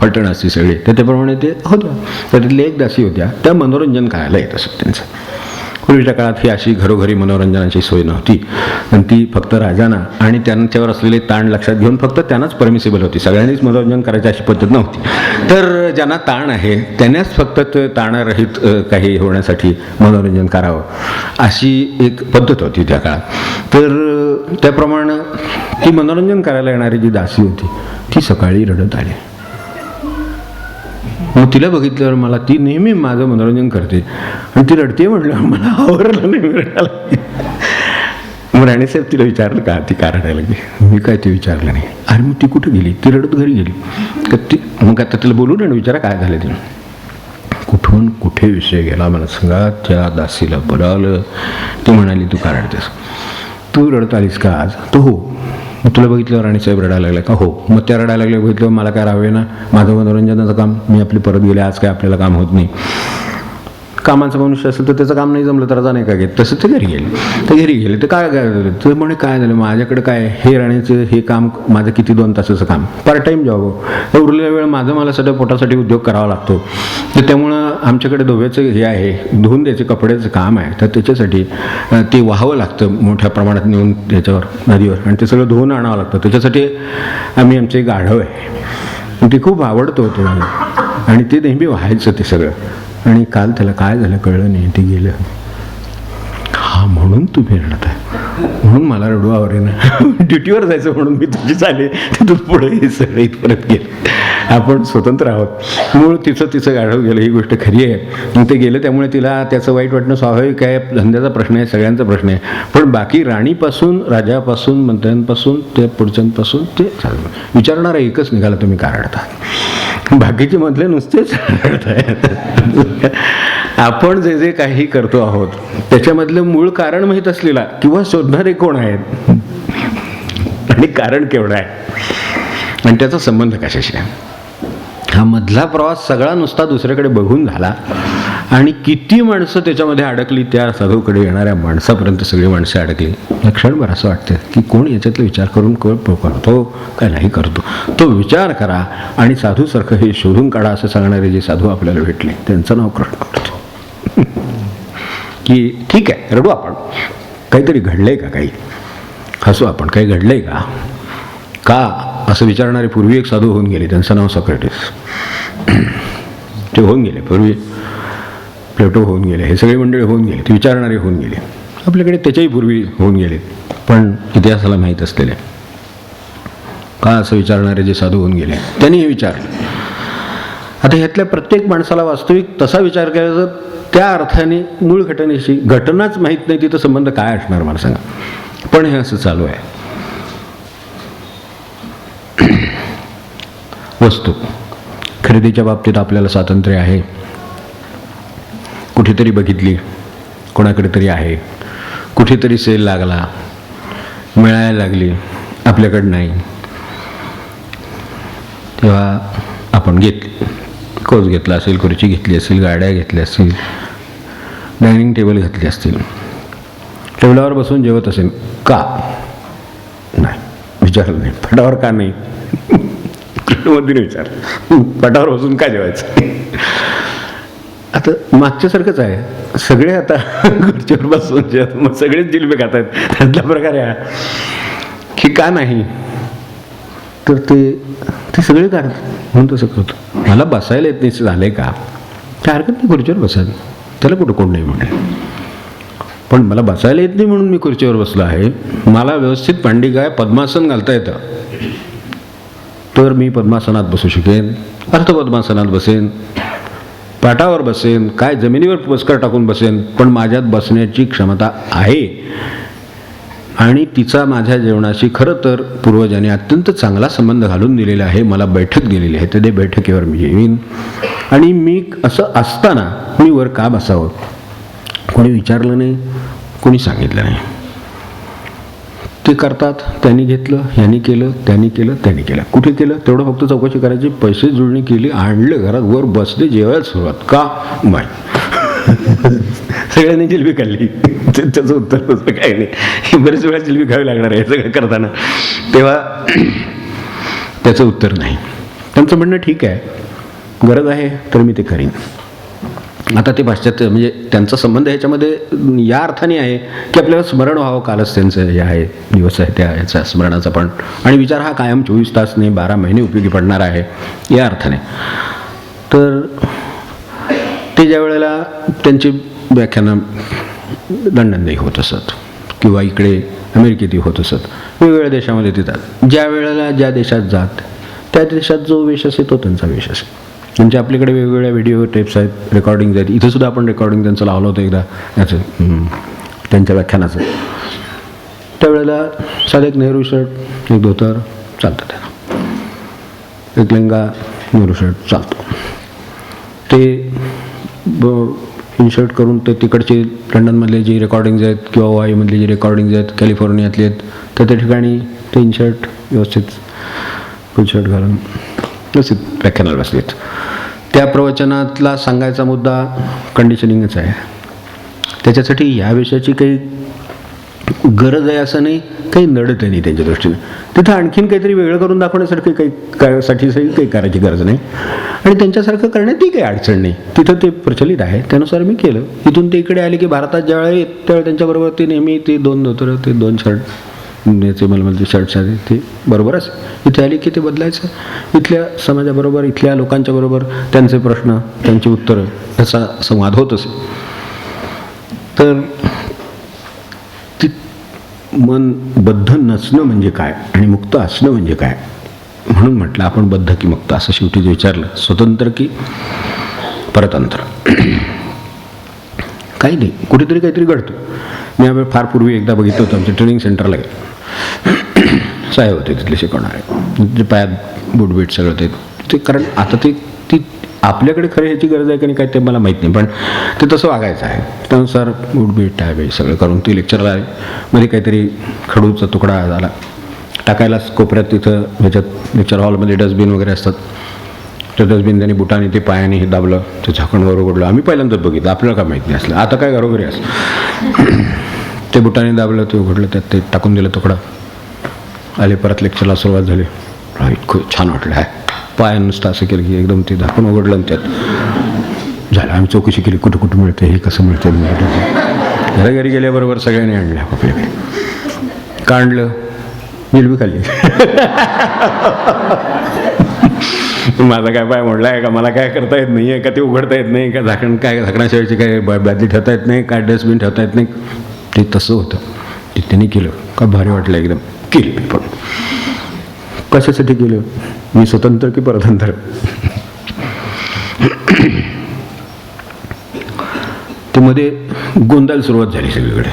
पलटण असते सगळी, तर त्याप्रमाणे ते होत्या. त्यातले एक दासी होत्या, त्या मनोरंजन करायला येत असत त्यांचं. पूर्वीच्या काळात ही अशी घरोघरी मनोरंजनाची सोय नव्हती, आणि ती फक्त राजांना आणि त्यांच्यावर असलेले ताण लक्षात घेऊन फक्त त्यांनाच परमिसिबल होती. सगळ्यांनीच मनोरंजन करायची अशी पद्धत नव्हती. तर ज्यांना ताण आहे त्यांनाच फक्त ताणरहित काही होण्यासाठी मनोरंजन करावं अशी एक पद्धत होती त्या काळात. तर त्याप्रमाणे ती मनोरंजन करायला येणारी जी दासी होती ती सकाळी रडत आली. मग तिला बघितल्यावर मला, ती नेहमी माझं मनोरंजन करते आणि ती रडते म्हटलं मला आवरलं नाही रडायला. मग राणीसाहेब तिला विचारलं का ती का रडायला लागली? मी काय ते विचारलं नाही. अरे मग ती कुठं गेली? ती रडत घरी गेली का? ती मग आता तिला बोलून आणि विचारा काय झालं तिला. कुठून कुठे विषय गेला मला सांगा. त्या दासीला बोलावलं. ती म्हणाली तू का रडतेस? तू रडत आलीस का आज? तो हो. मग तुला बघितलं राणीसाहेब रडायला लागल्या का? हो. मग त्या रडायला लागल्या बघितलं, मला काय राहावे ना, माझं मनोरंजनाचं काम मी आपली परत गेले, आज काय आपल्याला काम होत नाही. कामाचं मनुष्य असेल तर त्याचं काम नाही जमलं तर रजा नाही का घेत, तसं ते घरी गेले. तर काय झालं? तर म्हणे काय झालं माझ्याकडे काय हे राणीचं हे काम माझं किती 2 तासाचं काम, पार्ट टाईम जॉब. तर उरलेला वेळ माझं सध्या पोटासाठी उद्योग करावा लागतो. तर त्यामुळं आमच्याकडे धोब्याचं हे आहे, धुवून द्यायचे कपड्याचं काम आहे. तर त्याच्यासाठी ते वाहावं लागतं मोठ्या प्रमाणात नेऊन त्याच्यावर नदीवर, आणि ते सगळं धुवून आणावं लागतं. त्याच्यासाठी आम्ही आमचे गाढव आहे, ते खूप आवडतं होतं आणि ते नेहमी व्हायचं ते सगळं. आणि काल त्याला काय झालं कळलं नाही, ते गेलं. हा म्हणून तुम्ही रडत आहे, म्हणून मला रडू आवरेना. ड्युटीवर जायचं म्हणून मी तुझी चाले, तिथून पुढे हे सगळं इथपर्यंत गेलं. आपण स्वतंत्र आहोत. मूळ तिचं गाढव गेलं ही गोष्ट खरी आहे. मग ते गेलं त्यामुळे तिला त्याचं वाईट वाटणं स्वाभाविक आहे, धंद्याचा प्रश्न आहे, सगळ्यांचा प्रश्न आहे. पण बाकी राणीपासून, राजापासून, मंत्र्यांपासून, त्या पुढच्यांपासून ते विचारणारा एकच निघाला तुम्ही का रडता. बाकीचे मधले नुसतेच रडतायत. आपण जे जे काही करतो आहोत त्याच्यामधलं मूळ कारण माहीत असलेला किंवा शोधणारे कोण आहेत आणि कारण केवढं आहे आणि त्याचा संबंध कशाशी आहे. हा मधला प्रवास सगळा नुसता दुसऱ्याकडे बघून झाला आणि किती माणसं त्याच्यामध्ये अडकली, त्या साधूकडे येणाऱ्या माणसापर्यंत सगळी माणसं अडकली. क्षणभर असं वाटतं की कोण याच्यातला विचार करून करतो काय नाही करतो. तो विचार करा आणि साधूसारखं हे शोधून काढा असं सांगणारे जे साधू आपल्याला भेटले त्यांचं नाव कृष्ण. की ठीक आहे रडू आपण, काहीतरी घडलंय का, काही हसू आपण, काही घडलंय का असं विचारणारे पूर्वी एक साधू होऊन गेले, त्यांचं नाव सॉक्रेटिस. ते होऊन गेले पूर्वी, प्लेटो होऊन गेले, हे सगळे मंडळी होऊन गेले, ते विचारणारे होऊन गेले. आपल्याकडे त्याच्याही पूर्वी होऊन गेले, पण इतिहासाला माहीत असलेले का असं विचारणारे जे साधू होऊन गेले त्यांनी हे विचारलं. आता ह्यातल्या प्रत्येक माणसाला वास्तविक तसा विचार केला तर त्या अर्थाने मूळ घटनेशी, घटनाच माहीत नाही तिथं संबंध काय असणार मला सांगा. पण हे असं चालू आहे. वस्तू खरेदीच्या बाबतीत आपल्याला स्वातंत्र्य आहे. कुठेतरी बघितली, कोणाकडे तरी आहे, कुठेतरी सेल लागला, मिळायला लागली, आपल्याकडं नाही, तेव्हा आपण घेतली. कोच घेतला असेल, खुर्ची घेतली असेल, गाड्या घेतल्या असतील, डायनिंग टेबल घेतले असतील, टेबलावर बसून जेवत असेल का? नाही, विचारलं नाही. पटावर का नाही? कृष्णमूर्तीने विचार, पटावर बसून का जेवायचं? आता मागच्यासारखंच आहे. सगळे आता खुर्चीवर बसून जेवत, मग सगळेच जिलबे खात आहेत. त्यातला प्रकार आहे की का नाही? तर ते सगळे काढतात म्हणून तसं करतो. मला बसायला येत नाही झालंय का? काय हरकत नाही खुर्चीवर बसायला, त्याला कुठं कोण नाही म्हणेल. पण मला बसायला येत नाही म्हणून मी खुर्चीवर बसलो आहे. मला व्यवस्थित पांडिकाय पद्मासन घालता येतं, तर मी पद्मासनात बसू शकेन, अर्धपद्मासनात बसेन, पाटावर बसेन, काय जमिनीवर बसकर टाकून बसेन, पण माझ्यात बसण्याची क्षमता आहे. आणि तिचा माझ्या जेवणाशी खरं तर पूर्वजांनी अत्यंत चांगला संबंध घालून दिलेला आहे. मला बैठक दिलेली आहे, तर ते बैठकीवर मी येईन. आणि मी असं असताना मी वर का बसावं? कोणी विचारलं नाही, कोणी सांगितलं नाही. ते करतात, त्यांनी घेतलं, ह्यांनी केलं, त्यांनी केलं, त्यांनी केलं. कुठे केलं तेवढं फक्त चौकशी करायची, पैसे जुळणी केली, आणलं घरात, वर बसले, जेवायला सुरुवात का? माय सगळ्यांनी जिलबी खाल्ली. त्याचं उत्तर दुसरं काही नाही. बरेच वेळा जिलबी खावी लागणार आहे सगळं करताना, तेव्हा त्याचं उत्तर नाही. त्यांचं म्हणणं ठीक आहे, गरज आहे तर मी ते करीन. आता ते पाश्चात्य म्हणजे त्यांचा संबंध ह्याच्यामध्ये या अर्थाने आहे की आपल्याला स्मरण व्हावं, कालच त्यांचं हे आहे, दिवस आहे त्या ह्याचा स्मरणाचा पण, आणि विचार हा कायम 24 तास नाही 12 महिने उपयोगी पडणार आहे या अर्थाने. तर ते ज्या वेळेला त्यांची व्याख्यानं लंडनलाही होत असत किंवा इकडे अमेरिकेतही होत असत, वेगवेगळ्या देशामध्ये देतात. ज्या वेळेला ज्या देशात जात त्या देशात जो वेश असेल तो त्यांचा वेश असेल. म्हणजे आपल्याकडे वेगवेगळ्या व्हिडिओ टेप्स आहेत, रेकॉर्डिंग्ज आहेत. इथं सुद्धा आपण रेकॉर्डिंग त्यांचं लावलं होतं एकदा याचं, त्यांच्या व्याख्यानाचं. त्यावेळेला साधं एक नेहरू शर्ट, एक धोतर चालतं, त्यांना एक लेंगा नेहरू शर्ट चालतो. ते इन्शर्ट करून ते तिकडचे लंडनमधले जे रेकॉर्डिंग्ज आहेत किंवा ओहायोमधले जे रेकॉर्डिंग्ज आहेत, कॅलिफोर्नियातले आहेत, तर त्या ठिकाणी ते इन्शर्ट व्यवस्थित फुल शर्ट घालून व्यवस्थित व्याख्यानाला बसलेत. त्या प्रवचनातला सांगायचा मुद्दा कंडिशनिंगच आहे. त्याच्यासाठी या विषयाची काही गरज आहे असं नाही, काही नडत नाही त्यांच्या दृष्टीने. तिथं आणखीन काहीतरी वेगळं करून दाखवण्यासारखी काही काही करायची गरज नाही. आणि त्यांच्यासारखं करण्यात ती काही अडचण नाही. तिथं ते प्रचलित आहे, त्यानुसार मी केलं. इथून ते इकडे आले की भारतात ज्यावेळेला येत त्यावेळेला त्यांच्याबरोबर ते नेहमी ते 2 धोतरं, ते 2 शर्ट, याचे मलमलचे शर्ट्स आहेत ते बरोबरच. इथे आली की ते बदलायचं. इथल्या समाजाबरोबर, इथल्या लोकांच्या बरोबर त्यांचे प्रश्न, त्यांची उत्तरं, याचा संवाद होत असे. तर ती मन बद्ध नसणं म्हणजे काय आणि मुक्त असणं म्हणजे काय, म्हणून म्हटलं आपण बद्ध की मुक्त असं शेवटी विचारलं. स्वतंत्र की परतंत्र, काही नाही, कुठेतरी काहीतरी घडतं. मी यावेळी फार पूर्वी एकदा बघितलं होतं, आमच्या ट्रेनिंग सेंटरला गेलो. साहेब होते तिथले शिकवणारे, जे पायात बूटबीट सगळं ते कारण आता ती आपल्याकडे खरं ह्याची गरज आहे की नाही काय ते मला माहीत नाही, पण ते तसं वागायचं आहे. त्यानुसार बूटबीट टाय सगळं करून ते लेक्चरला मध्ये काहीतरी खडूचा तुकडा झाला टाकायला कोपऱ्यात, तिथं ह्याच्यात लेक्चर हॉलमध्ये डस्टबिन वगैरे असतात. त्या डस्टबिन त्यांनी बुटाने ते पायाने हे दाबलं, ते झाकणवर उघडलं. आम्ही पहिल्यांदाच बघितलं, आपल्याला काय माहीत नाही असलं, आता काय घरोघरी असं. ते बुटाने दाबलं, ते उघडलं, त्यात ते टाकून दिलं तुकडा. आले परत लेक्चरला सुरुवात झाली. इतकं छान वाटलं आहे. पाय नुसतं असं केलं की एकदम ते झाकून उघडलं आणि त्यात झालं. आम्ही चौकशी केली, कुठं कुठं मिळतं हे, कसं मिळतं. घरी गेल्याबरोबर सगळ्यांनी आणलं आपल्याकडे, काढलं, जिलबी खाल्ली. माझा काय पाय मोडला आहे का, मला काय करता येत नाही आहे का, ते उघडता येत नाही का, झाकणाशिवायची काय बादली ठेवता येत नाही काय, डस्टबिन ठेवता येत नाही. ते तसं होतं, ते त्यांनी केलं. का भारी वाटलं एकदम. केलं मी पण. कशासाठी केलं? मी स्वतंत्र की परतंत्र. ते मध्ये गोंधळ सुरुवात झाली सगळीकडे.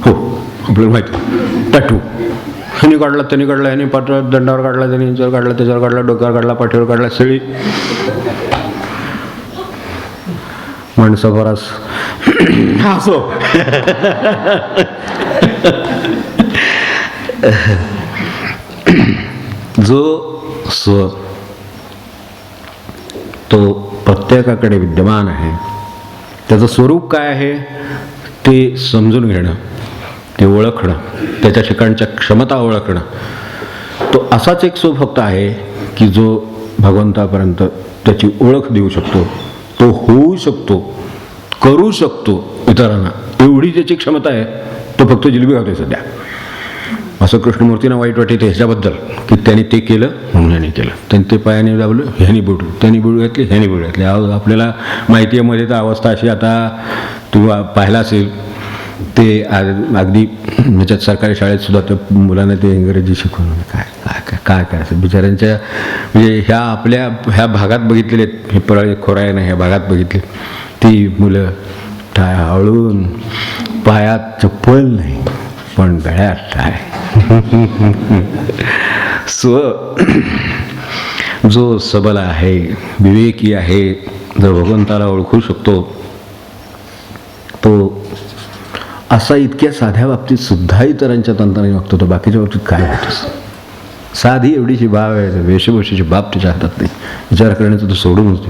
हो, आपल्याला माहिती टॅटू ह्यानी काढला, त्यांनी काढला, ह्यानी पाठवा दंडावर काढला, त्यांनी यांच्यावर काढला, त्याच्यावर काढला, डोक्यावर काढला, पाठीवर काढला, सगळी माणसं बराच असो. जो स्व तो प्रत्येकाकडे विद्यमान आहे, त्याचं स्वरूप काय आहे ते समजून घेणं, ते ओळखणं, त्याच्या ठिकाणच्या क्षमता ओळखणं, तो असाच एक स्वभक्त आहे की जो भगवंतापर्यंत त्याची ओळख देऊ शकतो, तो होऊ शकतो, करू शकतो इतरांना, एवढी ज्याची क्षमता आहे तो फक्त जिलबी खातोय सध्या. असं कृष्णमूर्तींना वाईट वाटते ह्याच्याबद्दल की त्यांनी ते केलं म्हणून ह्याने केलं, त्यांनी ते पायाने दाबलं ह्यानी बुडू, त्यांनी बुडू घातली, ह्यानी बुडू घातली. आपल्याला माहिती आहे मध्ये तर अवस्था अशी, आता तू पाहिला असेल ते अगदी ह्याच्यात सरकारी शाळेत सुद्धा त्या मुलांना ते इंग्रजी शिकवून काय काय काय काय असं बिचाऱ्यांच्या, म्हणजे ह्या भागात बघितलेले आहेत, हे परळी खोरायनं ह्या भागात बघितले, ती मुलं टाय हळून पायात चप्पल नाही पण गळ्यात टाय. जो सबल आहे, विवेकी आहे, जर भगवंताला ओळखू शकतो तो असा इतक्या साध्या बाबतीत सुद्धा इतरांच्या तंत्राने वागतो, तो बाकीच्या बाबतीत काय होतंच. साधी एवढीची बाब आहे, वेशभूषेची बाब त्याच्या हातात नाही, विचार करण्याचं तो सोडूनच दे.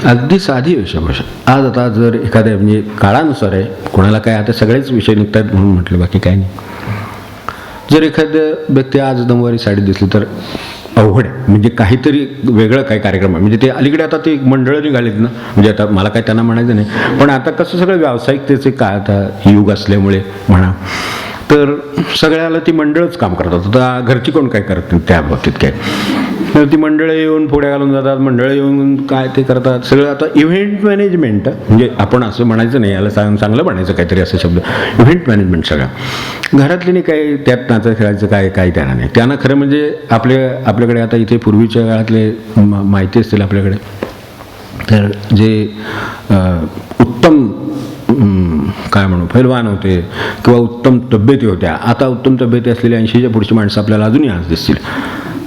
अगदी साधी वेशभूषा. आज आता जर एखाद्या म्हणजे काळानुसार आहे, कोणाला काय आता सगळेच विषय निघतात म्हणून म्हटलं, बाकी काय नाही. जर एखाद्या व्यक्ती आज नऊवारी साडी दिसली तर अवघड आहे, म्हणजे काहीतरी वेगळं काही कार्यक्रम आहे. म्हणजे ते अलीकडे आता ते मंडळं निघालीत ना, म्हणजे आता मला काय त्यांना म्हणायचं नाही, पण आता कसं सगळं व्यावसायिकतेचे काय आता युग असल्यामुळे म्हणा, तर सगळ्याला ती मंडळच काम करतात. आता घरची कोण काय करत नाही त्या बाबतीत काय, तर ती मंडळं येऊन पुढे घालून जातात, मंडळं येऊन काय ते करतात सगळं. आता इव्हेंट मॅनेजमेंट, म्हणजे आपण असं म्हणायचं नाही, याला चांगलं म्हणायचं काहीतरी असं शब्द, इव्हेंट मॅनेजमेंट सगळं. घरातली काही त्यात नाचं खेळायचं काही त्यांना नाही. त्यांना खरं म्हणजे आपल्याकडे आता इथे पूर्वीच्या काळातले माहिती असतील आपल्याकडे, तर जे उत्तम काय म्हणू पैलवान होते किंवा उत्तम तब्येती होत्या, आता उत्तम तब्येती असलेल्या 80च्या पुढची माणसं आपल्याला अजूनही आज दिसतील.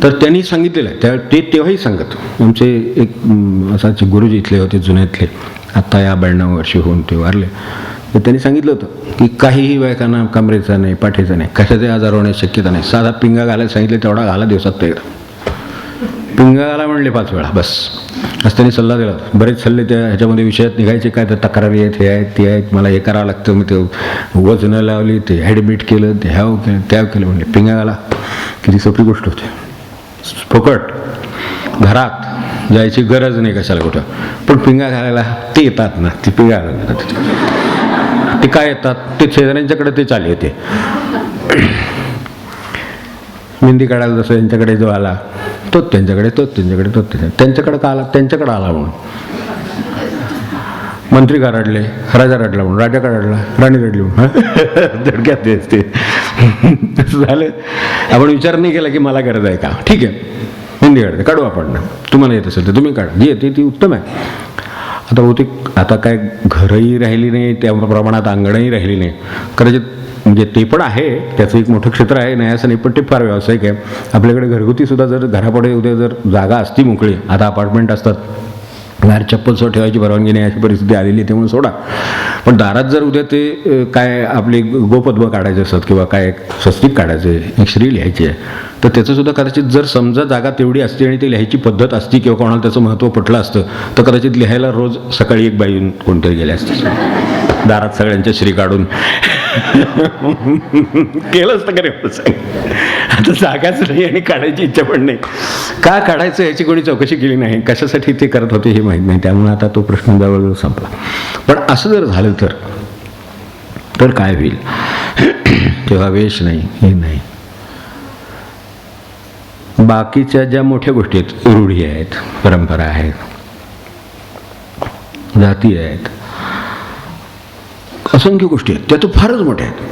तर त्यांनी सांगितलेलं आहे, ते तेव्हाही सांगत. आमचे एक असाचे गुरुजी इथले होते जुन्यातले, आत्ता या 92 वर्षी होऊन ते वारले. तर त्यांनी सांगितलं होतं की काहीही बायकांना कमरेचा नाही, पाठीचा नाही, कशाचे आजार होण्याची शक्यता नाही. साधा पिंगा घालायला सांगितले तेवढा घाला दिवसात तयार. पिंगा घाला म्हणले 5 वेळा बस, असं त्यांनी सल्ला दिला. बरेच सल्ले त्या ह्याच्यामध्ये विषयात निघायचे, काय तर तक्रारी आहेत, हे आहेत ते आहेत, मला हे करावं लागतं, मग ते वजनं लावली, ते ॲडमिट केलं, ते ह्याव केलं त्याव केलं. म्हणले पिंगा घाला, किती सोपी गोष्ट होती, फुकट, घरात जायची गरज नाही कशाला कुठं. पण पिंगा घालायला ते येतात ना, ती पिंगा घालायला ते काय येतात, ते शेजाऱ्यांच्याकडे ते चालले होते. मेहंदी काढायला जसं यांच्याकडे जो आला तोच त्यांच्याकडे, त्यांच्याकडे आला म्हणून मंत्री का रडले, राजा रडला म्हणून, राजा का रडला, राणी रडली म्हणून, धडक्यात ते झालं. आपण विचार नाही केला की मला गरज आहे का, ठीक आहे मेहंदी काढते, काढू आपण ना, तुम्हाला येत असेल तर तुम्ही काढा, जी येते ती उत्तम आहे. आता बहुतेक आता काय घरही राहिली नाही, त्या प्रमाणात अंगणही राहिली नाही कदाचित, म्हणजे ते पण आहे, त्याचं एक मोठं क्षेत्र आहे, नाही असं नाही, पण ते फार व्यावसायिक आहे. आपल्याकडे घरगुती सुद्धा जर घरापुढे उद्या जर जागा असती मोकळी, आता अपार्टमेंट असतात, बाहेर चप्पल सो ठेवायची परवानगी नाही अशी परिस्थिती आलेली आहे, त्यामुळे सोडा. पण दारात जर उद्या ते काय आपली गोपद्म काढायचे असतात किंवा काय स्वस्तिक काढायचे, एक श्री लिहायची आहे, तर त्याचं सुद्धा कदाचित जर समजा जागा तेवढी असते आणि ती लिहायची पद्धत असती किंवा कोणाला त्याचं महत्त्व पटलं असतं, तर कदाचित लिहायला रोज सकाळी एक बाई कोणतरी गेले असते दारात सगळ्यांच्या श्री काढून केलं असतं का रे सांग. आता जागाच नाही आणि काढायची इच्छा पण नाही, का काढायचं याची कोणी चौकशी केली नाही, कशासाठी ते करत होते हे माहीत नाही, त्यामुळे आता तो प्रश्न जवळजवळ संपला. पण असं जर झालं तर काय होईल, तेव्हा वेश नाही, हे नाही, बाकीच्या ज्या मोठ्या गोष्टी आहेत, रूढी आहेत, परंपरा आहेत, जाती आहेत, असंख्य गोष्टी आहेत, त्या तर फारच मोठ्या आहेत.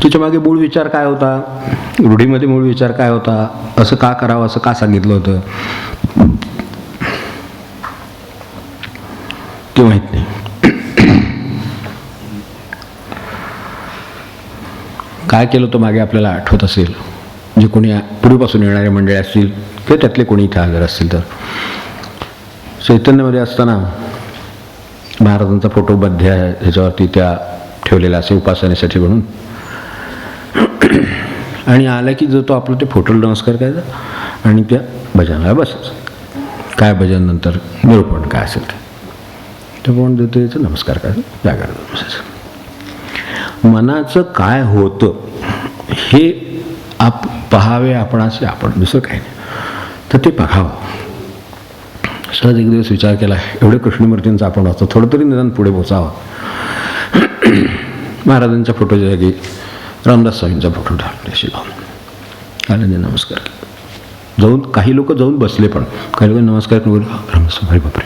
त्याच्या मागे मूळ विचार काय होता, रूढीमध्ये मूळ विचार काय होता, असं का करावं, असं का सांगितलं होतं ते माहीत नाही. काय केलं होतं मागे आपल्याला आठवत असेल, जे कोणी पूर्वीपासून येणारे मंडळी असतील किंवा त्यातले कोणी इथे हजर असतील तर, चैतन्यमध्ये असताना महाराजांचा फोटो बद्ध आहे, ह्याच्यावरती त्या ठेवलेला असे उपासनेसाठी म्हणून. आणि आला की जो तो आपलं ते फोटोला नमस्कार करायचा आणि त्या भजनाला बसायचं. काय भजन नंतर निरूपण काय असेल ते पण देतो याचं नमस्कार करायचं, जागरण बसायचं. मनाचं काय होतं हे पहावे आपणाचे आपण, दुसरं काही नाही. तर ते बघावं. सहज एक दिवस विचार केला, एवढे कृष्णमूर्तींचा आपण वाचतो, थोडं तरी निदान पुढे पोचावं. महाराजांच्या फोटोच्या जागी रामदास स्वामींचा फोटो टाकला शिलावून आले, नमस्कार केला. जाऊन काही लोक जाऊन बसले, पण काही लोक नमस्कार करून रामदास स्वामी, बापरे,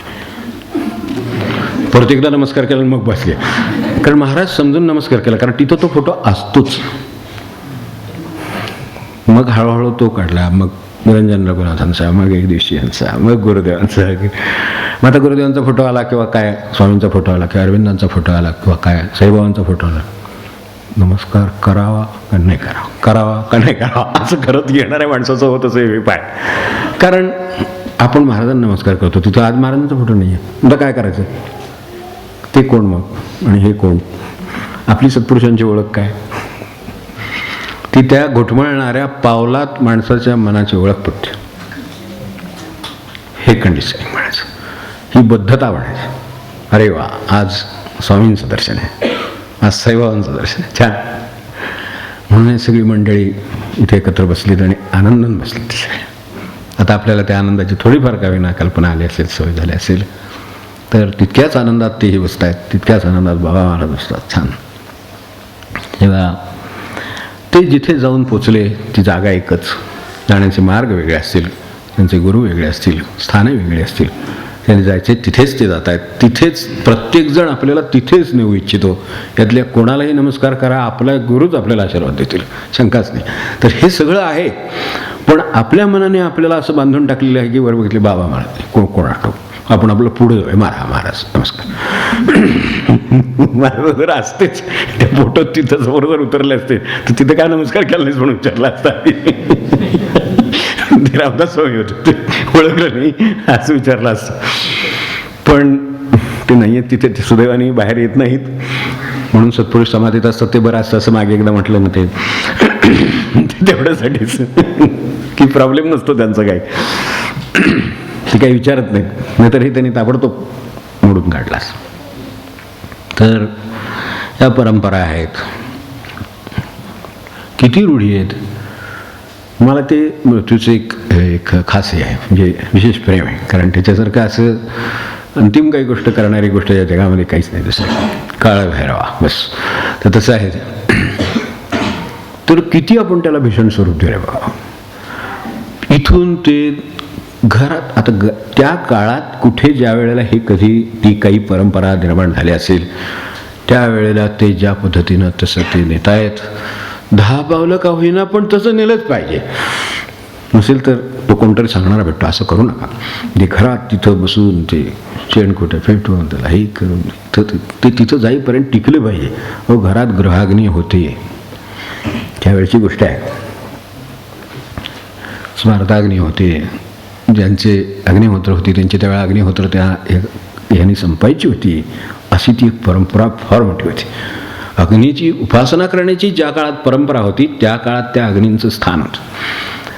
परत एकदा नमस्कार केला मग बसले. कारण महाराज समजून नमस्कार केला, कारण तिथं तो फोटो असतोच. मग हळूहळू तो काढला, मग निरंजन रघुनाथांचा, मग एक दिवशी यांचा, मग गुरुदेवांचा. मग आता गुरुदेवांचा फोटो आला किंवा काय, स्वामींचा फोटो आला किंवा अरविंदांचा फोटो आला किंवा काय साईबाबांचा फोटो आला, नमस्कार करावा का नाही करावा, करावा का नाही करावा असं करत येणाऱ्या माणसाचं होत असे हे पाय. कारण आपण महाराजांना नमस्कार करतो, तिथं आज महाराजांचा फोटो नाही आहे, आता काय करायचं? ते कोण मग आणि हे कोण? आपली सत्पुरुषांची ओळख काय? ती त्या घुटमळणाऱ्या पावलात माणसाच्या मनाची ओळख पडते. हे कंडिशनिंग म्हणायचं, ही बद्धता म्हणायची. अरे वा, आज स्वामींचं दर्शन आहे, आज साईबाबांचं दर्शन आहे, छान. म्हणून हे सगळी मंडळी इथे एकत्र बसलीत आणि आनंदाने बसलीत. आता आपल्याला त्या आनंदाची थोडीफार का विना कल्पना आली असेल, सवय झाली असेल, तर तितक्याच आनंदात तेही बसत आहेत, तितक्याच आनंदात बाबा महाराज बसतात. छान. तेव्हा ते जिथे जाऊन पोचले ती जागा एकच, जाण्याचे मार्ग वेगळे असतील, त्यांचे गुरु वेगळे असतील, स्थाने वेगळी असतील, त्यांनी जायचे तिथेच ते जात आहेत. तिथेच प्रत्येकजण आपल्याला तिथेच नेऊ इच्छितो. यातल्या कोणालाही नमस्कार करा, आपला गुरुच आपल्याला आशीर्वाद देतील, शंकाच नाही. तर हे सगळं आहे, पण आपल्या मनाने आपल्याला असं बांधून टाकलेलं आहे की वर बघितले बाबा महाराज, कोण आठव, आपण आपलं पुढे जाऊया, महाराज नमस्कार. महाराज असतेच त्या फोटोत, तिथं समोर जर उतरले असते तर तिथे काय नमस्कार केला नाहीस म्हणून विचारला असता. रामदास स्वामी होते, ओळखलं नाही असं विचारलं असतं. पण ते नाही आहेत तिथे, ते सुदैवाने बाहेर येत नाहीत म्हणून सत्पुरुष समाधीत असतात. ते बरं असतं असं मागे एकदा म्हटलं ना, ते तेवढ्यासाठीच की प्रॉब्लेम नसतो त्यांचा काही, ते काही विचारत नाही, नाहीतरही त्यांनी ताबडतोब मोडून काढला. तर या परंपरा आहेत, किती रूढी आहेत. मला ते मृत्यूचं एक खासी आहे, म्हणजे विशेष प्रेम आहे. कारण त्याच्यासारखं असं अंतिम काही गोष्ट करणारी गोष्ट या जगामध्ये काहीच नाही दुसरं. काळ भैरवा बस. तर तसं आहे. तर किती आपण त्याला भीषण स्वरूप दिले बघा. इथून ते घरात, आता त्या काळात कुठे ज्या वेळेला हे कधी ती काही परंपरा निर्माण झाली असेल, त्यावेळेला ते ज्या पद्धतीनं तसं ते नेतायत. 10 पावलं का होईना पण तसं नेलंच पाहिजे. नसेल तर तो कोणतरी सांगणारा भेटतो, असं करू नका. ते घरात तिथं बसून ते शेणखोटं फेटून त्याला हे करून ते तिथं जाईपर्यंत टिकलं पाहिजे. हो, घरात गृहाग्नी होते त्यावेळची गोष्ट आहे. स्मार्ताग्नी होते, ज्यांचे अग्निहोत्र होती त्यांची त्यावेळा अग्निहोत्र त्या ह्यांनी संपायची होती. अशी ती एक परंपरा फार मोठी होती. अग्नीची उपासना करण्याची ज्या काळात परंपरा होती त्या काळात त्या अग्नींचं स्थान होतं.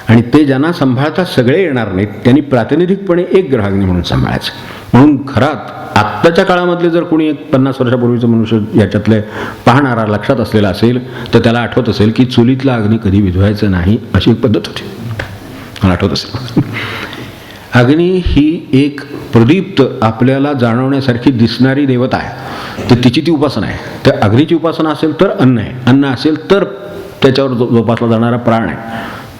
आणि ते ज्यांना सांभाळता सगळे येणार नाहीत त्यांनी प्रातिनिधिकपणे एक ग्रहाग्नी म्हणून सांभाळायचं. म्हणून घरात आत्ताच्या काळामधले जर कोणी 50 वर्षापूर्वीचं मनुष्य याच्यातले पाहणारा लक्षात असलेला असेल तर त्याला आठवत असेल की चुलीतला अग्नी कधी विझवायचं नाही, अशी एक पद्धत होती. मला आठवत असेल. अग्नी ही एक प्रदीप्त आपल्याला जाणवण्यासारखी दिसणारी देवता आहे. तर तिची ती उपासना आहे. तर अग्नीची उपासना असेल तर अन्न आहे, अन्न असेल तर त्याच्यावर जोपासला जाणारा प्राण आहे,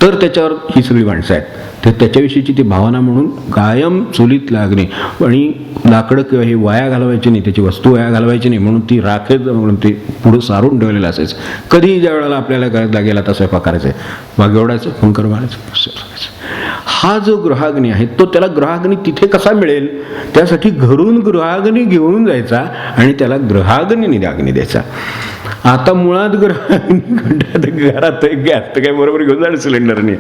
तर त्याच्यावर ही सगळी माणसं आहेत. तर त्याच्याविषयीची ती भावना म्हणून कायम चुलीतला अग्नी. आणि लाकडं किंवा हे वाया घालवायची नाही, त्याची वस्तू वाया घालवायची नाही म्हणून ती राखेत म्हणून ते पुढं सारून ठेवलेलं असायचं. कधीही ज्या वेळेला आपल्याला गरज लागेल आता स्वयंपाक करायचं, वाघ एवढायचं, फोन कर मारायचं. हा जो गृहाग्नी आहे तो त्याला गृहाग्नी तिथे कसा मिळेल, त्यासाठी घरून गृहाग्नी घेऊन जायचा आणि त्याला गृहाग्नी अग्नी द्यायचा. आता मुळात घरात गॅस तर काही बरोबर घेऊन जाणं सिलेंडरने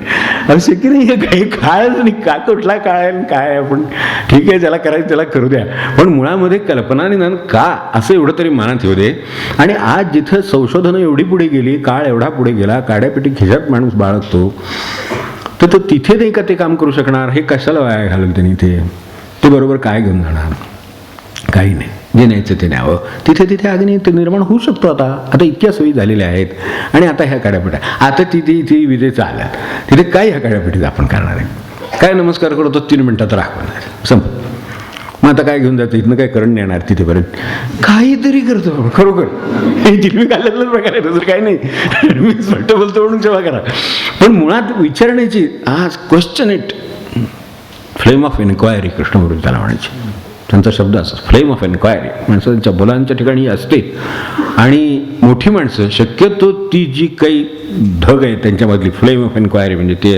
असं की नाही, काही काळच नाही का, कुठला काळ आहे काय आपण ठीक आहे ज्याला करायचं त्याला करू द्या, पण मुळामध्ये कल्पना निदान का असं एवढं तरी मनात येऊ दे. आणि आज जिथं संशोधनं एवढी पुढे गेली, काळ एवढा पुढे गेला, काड्यापिटी खिशात माणूस बाळगतो, तर तो तिथे नाही का ते काम करू शकणार, हे कशाला वाया घालून त्यांनी ते बरोबर काय घेऊन जाणार, काही नाही, जे न्यायचं ते न्यावं. तिथे अग्नी निर्माण होऊ शकतो. आता इतक्या सोयी झालेल्या आहेत आणि आता ह्या काड्यापिट्या, आता तिथे विजेचं आल्या, तिथे काय ह्या काड्यापिटीचं आपण करणार आहे, काय नमस्कार करतो 3 मिनिटात राखणार संपत. मग आता काय घेऊन जायचं, इथनं काय करंट येणार तिथेपर्यंत, काहीतरी करतो खरोखर, हे जिलबी खाल्ल्यातलाच प्रकार आहे, तसं काही नाही, मी स्पष्ट बोलतो म्हणून सेवा करा. पण मुळात विचारण्याची, आज question it, flame of inquiry Krishnaguru त्याला म्हणायचे, त्यांचा शब्द असा फ्लेम ऑफ एन्क्वायरी. माणसांच्या मुलांच्या ठिकाणी असते आणि मोठी माणसं शक्यतो ती जी काही ढग आहे त्यांच्यामधली फ्लेम ऑफ एन्क्वायरी म्हणजे ते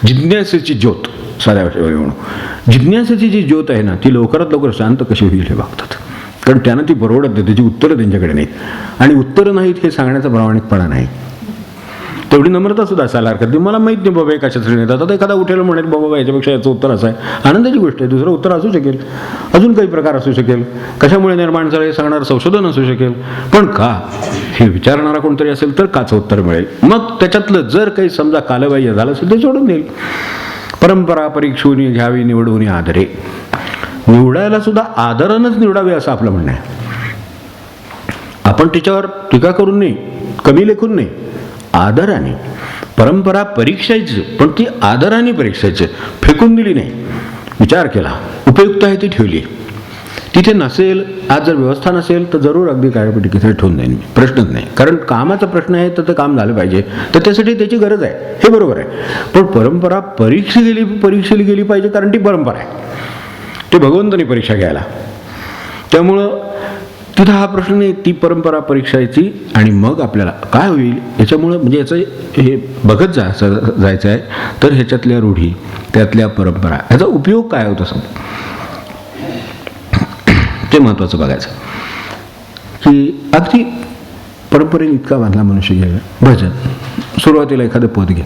जिज्ञासेची ज्योत, साध्या भाषेवर म्हणून जिज्ञासेची जी ज्योत आहे ना, ती लवकरात लवकर शांत कशी होईल हे बघतात. कारण त्यांना ती परवडत नाही, त्याची उत्तरं त्यांच्याकडे नाहीत आणि उत्तरं नाहीत हे सांगण्याचा प्रामाणिकपणा नाही. तेवढी नम्रता सुद्धा असायला हरकत नाही. मला माहीत नाही बाबा हे कशासाठी नेतात, आता एखादा उठेल म्हणेल बाबा याच्यापेक्षा याचं उत्तर असं आहे, आनंदाची गोष्ट आहे. दुसरं उत्तर असू शकेल, अजून काही प्रकार असू शकेल, कशामुळे निर्माण झालं हे सांगणारं संशोधन असू शकेल, पण का हे विचारणारा कोणतरी असेल तर काचं उत्तर मिळेल. मग त्याच्यातलं जर काही समजा कालबाह्य झालं असेल ते सोडून देईल. परंपरा परीक्षून घ्यावी निवडून आदरे, निवडायला सुद्धा आदरानंच निवडावे असं आपलं म्हणणं आहे. आपण त्याच्यावर टीका करून नाही, कमी लेखून नाही, आदराने. परंपरा परीक्षायची, पण ती आदराने परीक्षायची, फेकून दिली नाही, विचार केला, उपयुक्त आहे ती ठेवली. तिथे नसेल, आज जर व्यवस्था नसेल तर जरूर अगदी काळ्यापिटी तिथे ठेवून जाईन, प्रश्नच नाही. कारण कामाचा प्रश्न आहे तर ते काम झालं पाहिजे, तर त्यासाठी त्याची गरज आहे, हे बरोबर आहे. पण परंपरा परीक्षेली गेली पाहिजे, कारण ती परंपरा आहे, ते भगवंतानी परीक्षा घ्यायला. त्यामुळं तिथं हा प्रश्न नाही, ती परंपरा परीक्षायची आणि मग आपल्याला काय होईल याच्यामुळं, म्हणजे याचं हे बघत जायचं आहे. तर ह्याच्यातल्या रूढी, त्यातल्या परंपरा, ह्याचा उपयोग काय होतो असं ते महत्त्वाचं बघायचं. की अगदी परंपरेने इतका बांधला मनुष्य गेला. भजन सुरुवातीला एखादं पद घे,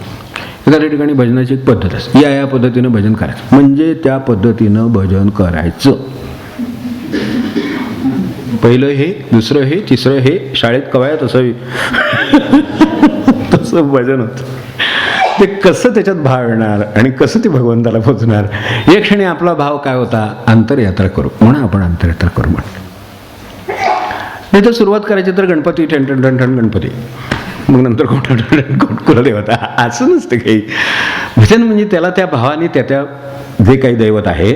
एखाद्या ठिकाणी भजनाची एक पद्धत असते, या पद्धतीनं भजन करायचं, म्हणजे त्या पद्धतीनं भजन करायचं. पहिलं हे, दुसरं हे, तिसरं हे, शाळेत कवायत असावी तसं भजन होतं. ते कसं त्याच्यात भाव येणार आणि कसं ते भगवंताला पोचणार. एक क्षणी आपला भाव काय होता, अंतरयात्रा करू म्हणून आपण अंतरयात्रा करू म्हणतो. नाही तर सुरुवात करायची तर गणपती ठण गणपती, मग नंतर कुलदेवता, असं नसतं काही. भजन म्हणजे त्याला त्या भावाने त्या जे काही दैवत आहे,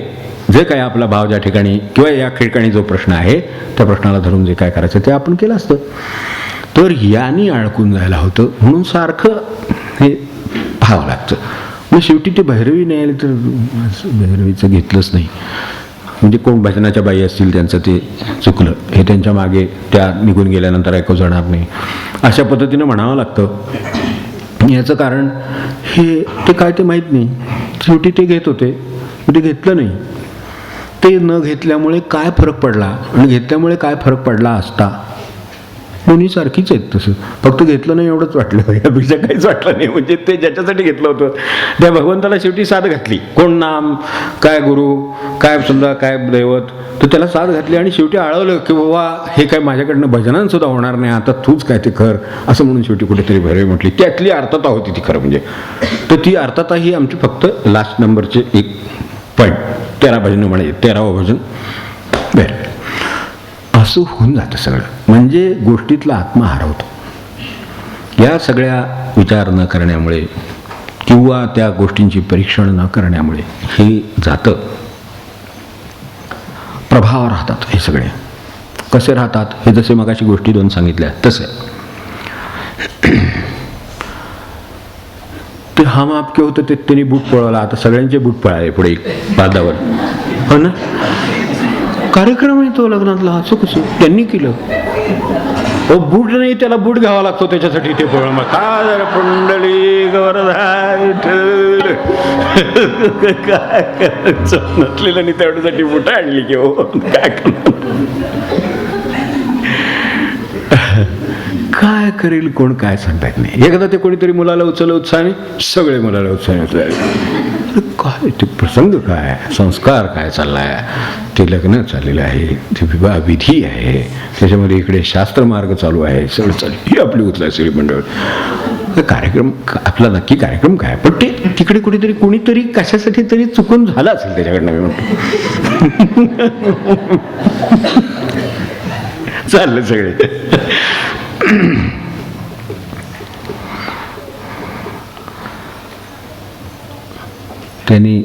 जे काही आपला भाव ज्या ठिकाणी किंवा या ठिकाणी जो प्रश्न आहे त्या प्रश्नाला धरून जे काय करायचं ते आपण केलं असतं. तर यानी अडकून जायला होतं म्हणून सारखं हे पाहावं लागतं. मग शेवटी ते भैरवी नाही आली तर भैरवीचं घेतलंच नाही. म्हणजे कोण भजनाच्या बाई असतील त्यांचं ते चुकलं, हे त्यांच्या मागे त्या निघून गेल्यानंतर ऐकू जाणार नाही, अशा पद्धतीनं म्हणावं लागतं. याचं कारण हे ते काय ते माहीत नाही. शेवटी ते घेत होते, ते घेतलं नाही. ते न घेतल्यामुळे काय फरक पडला आणि घेतल्यामुळे काय फरक पडला असता, दोन्ही सारखीच आहेत. तसं फक्त घेतलं नाही एवढंच वाटलं, यापेक्षा काहीच वाटलं नाही. म्हणजे ते ज्याच्यासाठी घेतलं होतं त्या भगवंताला शेवटी साथ घातली. कोण नाम, काय गुरु, काय समजा काय दैवत, तर त्याला साथ घातली आणि शेवटी आळवलं की बाबा हे काय माझ्याकडनं भजनानं सुद्धा होणार नाही, आता तूच काय ते कर असं म्हणून शेवटी कुठेतरी भैरवी म्हटली. त्यातली अर्थता होती ती खरं म्हणजे. तर ती अर्थता ही आमची फक्त लास्ट नंबरचे एक पॉईंट, 13 भजन म्हणायचे, 13वं भजन बरं. असं होऊन जातं सगळं, म्हणजे गोष्टीतला आत्मा हरवतो. या सगळ्या विचार न करण्यामुळे किंवा त्या गोष्टींची परीक्षण न करण्यामुळे हे जातं. प्रभाव राहतात हे सगळे. कसे राहतात हे जसे मगाशी गोष्टी 2 सांगितल्या तसे. ते हम आपके होतं ते त्यांनी बूट पळवला, आता सगळ्यांचे बूट पळाले पुढे बादावर, हो ना. कार्यक्रम आहे तो लग्नातला, असं कसं त्यांनी केलं. बूट नाही, त्याला बूट घ्यावा लागतो त्याच्यासाठी ते पळ. मग काय पुंडली गवरधा विठ्ठल काय करायचं नसलेलं नाही, तेवढ्यासाठी बूट आणली की हो काय काय करेल कोण काय सांगता येत नाही. एकदा ते कोणीतरी मुलाला उचललं उत्साहाने, सगळे मुलाला उत्साहाने उचलले. काय ते प्रसंग काय, संस्कार काय चाललाय, ते लग्न चाललेलं आहे, ते विवाह विधी आहे, त्याच्यामध्ये इकडे शास्त्र मार्ग चालू आहे, सगळं चालू. ही आपली उचलाय सगळी मंडळ. कार्यक्रम आपला नक्की कार्यक्रम काय, पण ते तिकडे कुठेतरी कोणीतरी कशासाठी तरी चुकून झालं असेल त्याच्याकडनं मी म्हणतो. चाललं सगळे. त्यांनी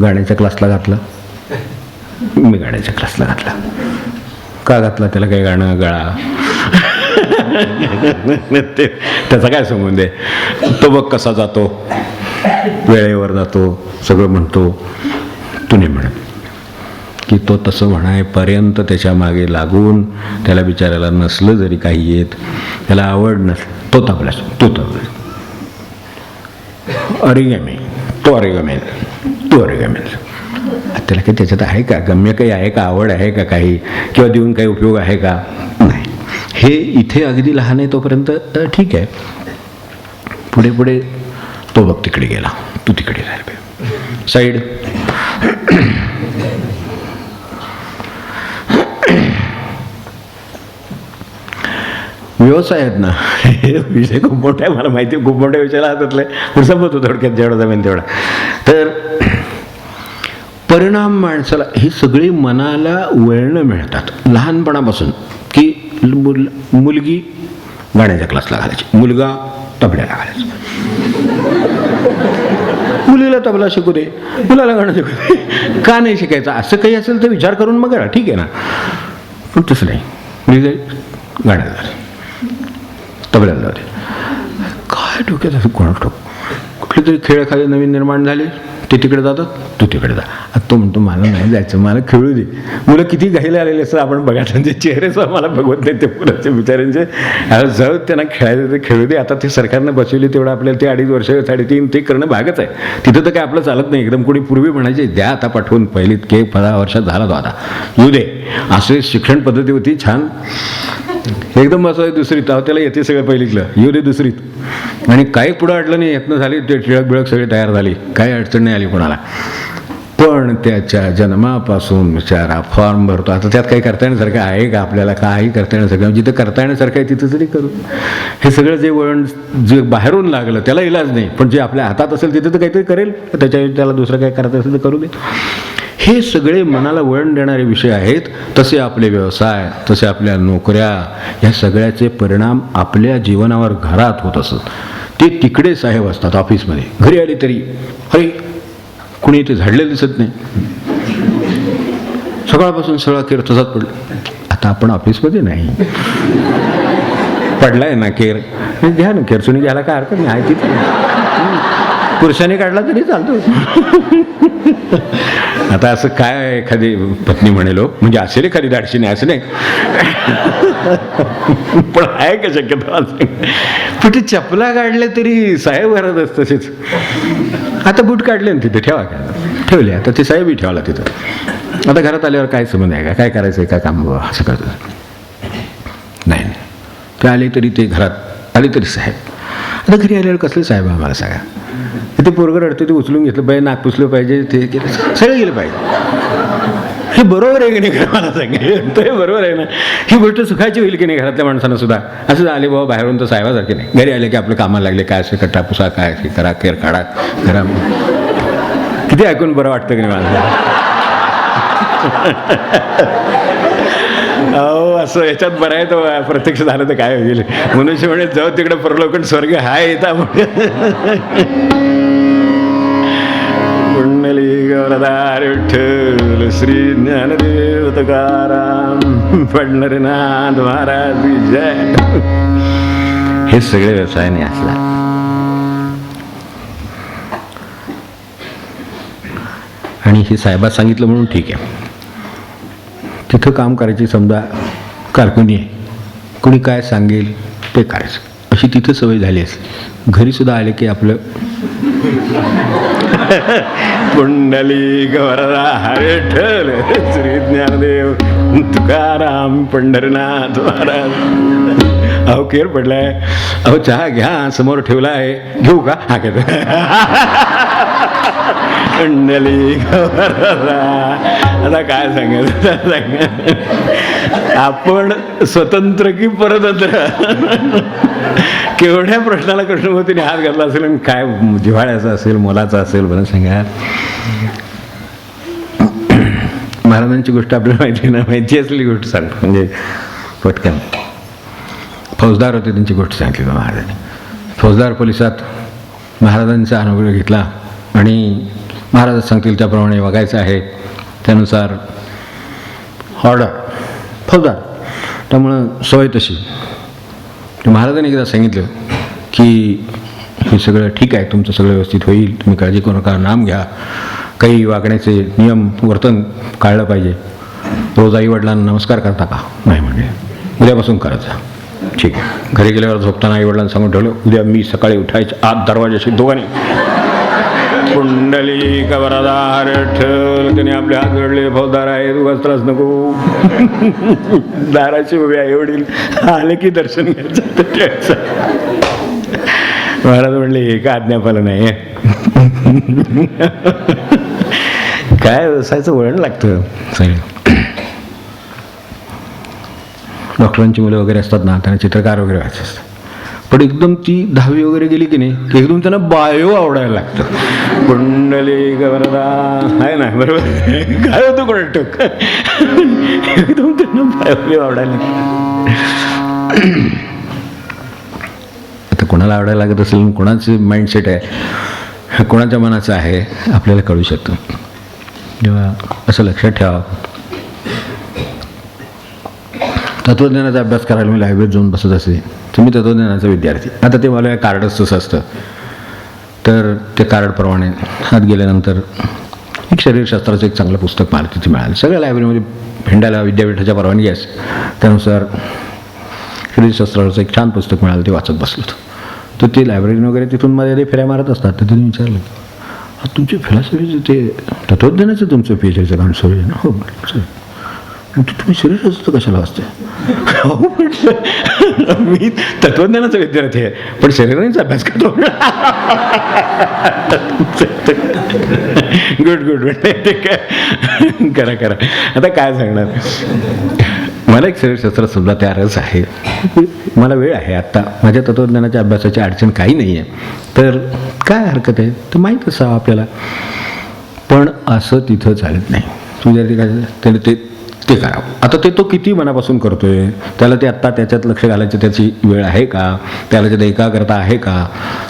गाण्याच्या क्लासला घातला, मी गाण्याच्या क्लासला घातला. का घातला त्याला काही गाणं गळा ते त्याचा काय संबंध आहे. तो बघ कसा जातो, वेळेवर जातो, सगळं म्हणतो. तू नाही म्हणत की तो तसं म्हणायपर्यंत त्याच्या मागे लागून त्याला बिचारायला नसलं जरी काही येत, त्याला आवड नसलं, तो तबलास, तो तबला, अरेगमे, तो अरेगमेल, तू अरेगमेल. त्याला काही त्याच्यात आहे का, गम्य काही आहे का, आवड आहे का काही, किंवा देऊन काही उपयोग आहे का, नाही. हे इथे अगदी लहान आहे तोपर्यंत ठीक आहे. पुढे पुढे तो बघ तिकडे गेला, तू तिकडे राहिला, साईड. व्यवसाय आहेत ना, विषय खूप मोठा आहे, मला माहिती आहे, खूप मोठ्या विषयाला हातातलं पण संपवतो थोडक्यात जेवढा जमेल तेवढा. तर परिणाम माणसाला ही सगळी मनाला वळणं मिळतात लहानपणापासून. की मुलगी गाण्याच्या क्लासला घालायची, मुलगा तबल्याला घालायचा. मुलीला तबला शिकू दे, मुलाला गाणं शिकू दे, का नाही शिकायचं, असं काही असेल तर विचार करून मग करा, ठीक आहे ना. पण तसं नाही, मुली गाण्याला झाले, तबल्याला जाते. काय डोक्यात असं कोणाला ठोक. कुठले तरी खेळ एखादे नवीन निर्माण झाले, ते तिकडे जातात, तू तिकडे जा. तो म्हणतो मला नाही जायचं, मला खेळू दे. मुलं किती घाईला आलेले असं आपण बघा, त्यांचे चेहरेच मला बघवत नाही ते मुलाच्या बिचाऱ्यांचे. जाऊ त्यांना खेळायचं ते खेळू दे. आता ते सरकारनं बसवली तेवढं आपल्याला ते 2.5 वर्ष 3.5 ते करणं भागच आहे. तिथं तर काय आपलं चालत नाही. एकदम कोणी पूर्वी म्हणायचे द्या आता पाठवून, पहिलीत के 10 वर्षात झाला तो, आता येऊ दे. असे शिक्षण पद्धती होती छान. एकदम असं दुसरीत त्याला येते सगळं पहिलीतलं, येऊ दे दुसरीत. आणि काही पुढं अडलं नाही, यत्न झाली, ते टिळक बिळक सगळी तयार झाली, काही अडचण नाही आली कोणाला. पण त्याच्या जन्मापासून बिचारा फॉर्म भरतो. आता त्यात काही करता येण्यासारखं आहे का आपल्याला, काही करता येण्यासारखं, जिथं करता येण्यासारखं आहे तिथं तरी करू. हे सगळं जे वळण जे बाहेरून लागलं त्याला इलाज नाही, पण जे आपल्या हातात असेल तिथं तर काहीतरी करेल, त्याच्या त्याला दुसरं काही करायचं असेल तर करू दे. हे सगळे मनाला वळण देणारे विषय आहेत. तसे आपले व्यवसाय, तसे आपल्या नोकऱ्या, या सगळ्याचे परिणाम आपल्या जीवनावर घरात होत असत. ते तिकडे साहेब असतात ऑफिसमध्ये, घरी आले तरी अरे कुणी इथे झाडलेलं दिसत नाही, सकाळपासून सगळा केर तसाच पडला. आता आपण ऑफिसमध्ये नाही, पडलाय ना केर, घ्या ना केर, सुनी घ्यायला काय हरकत नाही, आहे तिथे, पुरुषाने काढला तरी चालतो. आता असं काय एखादी पत्नी म्हणेल, म्हणजे असेल एखादी धाडशीने, असं नाही, पण आहे का शक्यतो. पण ते चपला काढले तरी साहेब घरात असत तसेच. आता बूट काढले ना तिथे, ठेवा काय ठेवले, आता ते साहेबही ठेवला तिथं. आता घरात आल्यावर काय संबंध आहे का, काय करायचं आहे का काम, असं करतं नाही. ते आले तरी ते घरात आले तरी साहेब. आता घरी आल्यावर कसले साहेब आम्हाला सांगा. ते पोरगं रडते, ते उचलून घेतलं पाहिजे, नाक पुसलं पाहिजे, ते केलं, सगळं गेलं पाहिजे. हे बरोबर आहे की नाही घरा, मला सांगा, हे बरोबर आहे ना. ही गोष्ट सुखाची होईल की नाही घरातल्या माणसांना सुद्धा. असं आले बाबा बाहेरून तर साहेबासारखे नाही, घरी आले की आपलं कामाला लागले, काय असं कट्टा पुसा, काय असे करा, केर काढा, घरा. किती ऐकून बरं वाटतं की नाही माणसाला. अहो असं याच्यात बरं आहे, तर प्रत्यक्ष झालं तर काय होईल. मनुष्य म्हणे जाऊ तिकडे परलोकन स्वर्ग हाय येता. कुंडली गौरदार विठ्ठल श्री ज्ञानदेव तुकाराम पंढरीनाथ महाराज जय. हे सगळे व्यवसायाने असला. आणि हे साहेबात सांगितलं म्हणून ठीक आहे. तिथं काम करायची समजा कारकुनी आहे, कोणी काय सांगेल ते करायचं, अशी तिथं सवय झाली असेल. घरीसुद्धा आले की आपलं पुंडलिक वरदा हरिठल श्री ज्ञानदेव तुकाराम पंढरीनाथ महाराज. अहो केर पडलाय, अहो चहा घ्या, समोर ठेवला आहे, घेऊ का? हा घेतो. पुंडलिक वरदा. आता काय सांगायचं, आपण स्वतंत्र की परतंत्र? केवढ्या प्रश्नाला कृष्णमूर्तीने हात घातला असेल आणि काय जिव्हाळ्याचा असेल, मोलाचा असेल, बरं सांगा. महाराजांची गोष्ट आपल्याला माहिती ना, माहिती असलेली गोष्ट सांगतो म्हणजे पटकन. फौजदार होते, त्यांची गोष्ट सांगितली महाराजांनी. फौजदार पोलिसात महाराजांचा अनुभव घेतला आणि महाराज सांगतील त्याप्रमाणे वागायचं आहे, त्यानुसार ऑर्डर फौजदार, त्यामुळं सवय तशी. महाराजांनी एकदा सांगितलं की हे सगळं ठीक आहे, तुमचं सगळं व्यवस्थित होईल, तुम्ही काळजी करू नका, नाम घ्या, काही वागण्याचे नियम वर्तन काढलं पाहिजे. रोज आई वडिलांना नमस्कार करता का? नाही म्हणले. उद्यापासून करायचं. ठीक आहे. घरी गेल्यावर झोपताना आई वडिलांना सांगून ठेवलं, उद्या मी सकाळी उठायचं आत दरवाजाशी दोघांनी पुंडलिक वरदा हरिठल. त्याने आपले हात जोडले, फौजदार आहे, उगाच त्रास नको. दाराची उभी आहे, वडील आले की दर्शन घ्यायचं. महाराज म्हणले हे का आज्ञापालन आहे? काय व्यवसायाचं वळण लागतं. डॉक्टरांची मुलं वगैरे असतात ना, त्यांना चित्रकार वगैरे व्हायचं असतं, पण एकदम ती 10वी वगैरे गेली की नाही की एकदम त्यांना बायो आवडायला लागतं. पुंडलिक वरदा आहे ना, बरोबर? काय होतं कोणाटक, एकदम त्यांना बायो आवडायला लागतं. आता कोणाला आवडायला लागत असेल, कोणाचं माइंडसेट आहे, कोणाच्या मनाचं आहे, आपल्याला कळू शकतं. जेव्हा असं लक्षात ठेवा, तत्त्वज्ञानाचा अभ्यास करायला मी लायब्ररीत जाऊन बसत असे. तुम्ही तत्त्वज्ञानाचा विद्यार्थी. आता ते मला कार्डच तसं असतं, तर ते कार्डप्रमाणे हात गेल्यानंतर एक शरीरशास्त्राचं एक चांगलं पुस्तक मला तिथे मिळालं. सगळ्या लायब्ररीमध्ये भेंडायला विद्यापीठाच्या परवानगी असते, त्यानुसार शरीरशास्त्राचं एक छान पुस्तक मिळालं, ते वाचत बसलो होतो. तर ते लायब्ररी वगैरे तिथून मध्ये फेऱ्या मारत असतात, तर तिने विचारलं, तुमचे फिलॉसॉफीचं ते तत्त्वज्ञानाचं तुमचं PhDचं काम सुरू आहे ना? हो म्हटलं. तुम्ही शरीरशास्त्र कशाला वाचते? हो म्हटलं, मी तत्त्वज्ञानाचा विद्यार्थी आहे, पण शरीराचा अभ्यास करतो. गुड म्हटलं, ते काय करा. आता काय सांगणार, मला एक शरीरशास्त्रात सुद्धा त्या रस आहे, मला वेळ आहे आत्ता, माझ्या तत्त्वज्ञानाच्या अभ्यासाची अडचण काही नाही आहे, तर काय हरकत आहे, तर माहीत असावं आपल्याला. पण असं तिथं चालत नाही. विद्यार्थी काय त्याने ते करावं. आता ते तो किती मनापासून करतोय, त्याला ते आत्ता त्याच्यात लक्ष घालायची त्याची वेळ आहे का, त्याला त्यात एकाग्रता आहे का,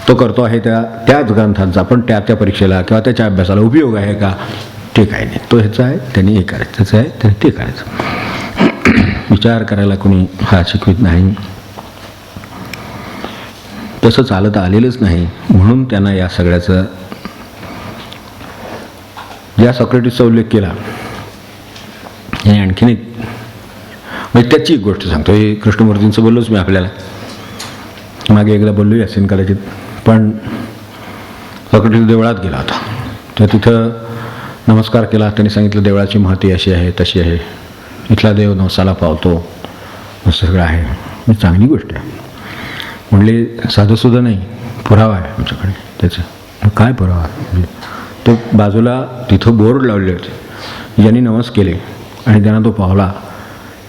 तो करतो आहे त्याच ग्रंथांचा पण त्या परीक्षेला किंवा त्याच्या अभ्यासाला उपयोग आहे का, ते काही नाही. तो ह्याचा आहे, त्यांनी हे करायचं, त्याचं आहे, त्याने ते करायचं. विचार करायला कोणी हा शिकवित नाही, तसं चालत आलेलंच नाही, म्हणून त्यांना या सगळ्याचं, ज्या सॉक्रेटिसचा उल्लेख केला आणि आणखीन एक म्हणजे त्याची एक गोष्ट सांगतो. हे कृष्णमूर्तींचं बोललोच मी आपल्याला, मागे एकदा बोललोही असेल कदाचित. पण सॉक्रेटिस देवळात गेला होता, तर तिथं नमस्कार केला. त्यांनी सांगितलं देवळाची महती अशी आहे तशी आहे, इथला देव नवसाला पावतो, असं सगळं आहे. म्हणजे चांगली गोष्ट आहे. म्हणले साधंसुद्धा नाही, पुरावा आहे आमच्याकडे त्याचं. काय पुरावा? म्हणजे तो बाजूला तिथं बोर्ड लावले होते, ज्यांनी नमस केले आणि त्यांना तो पावला,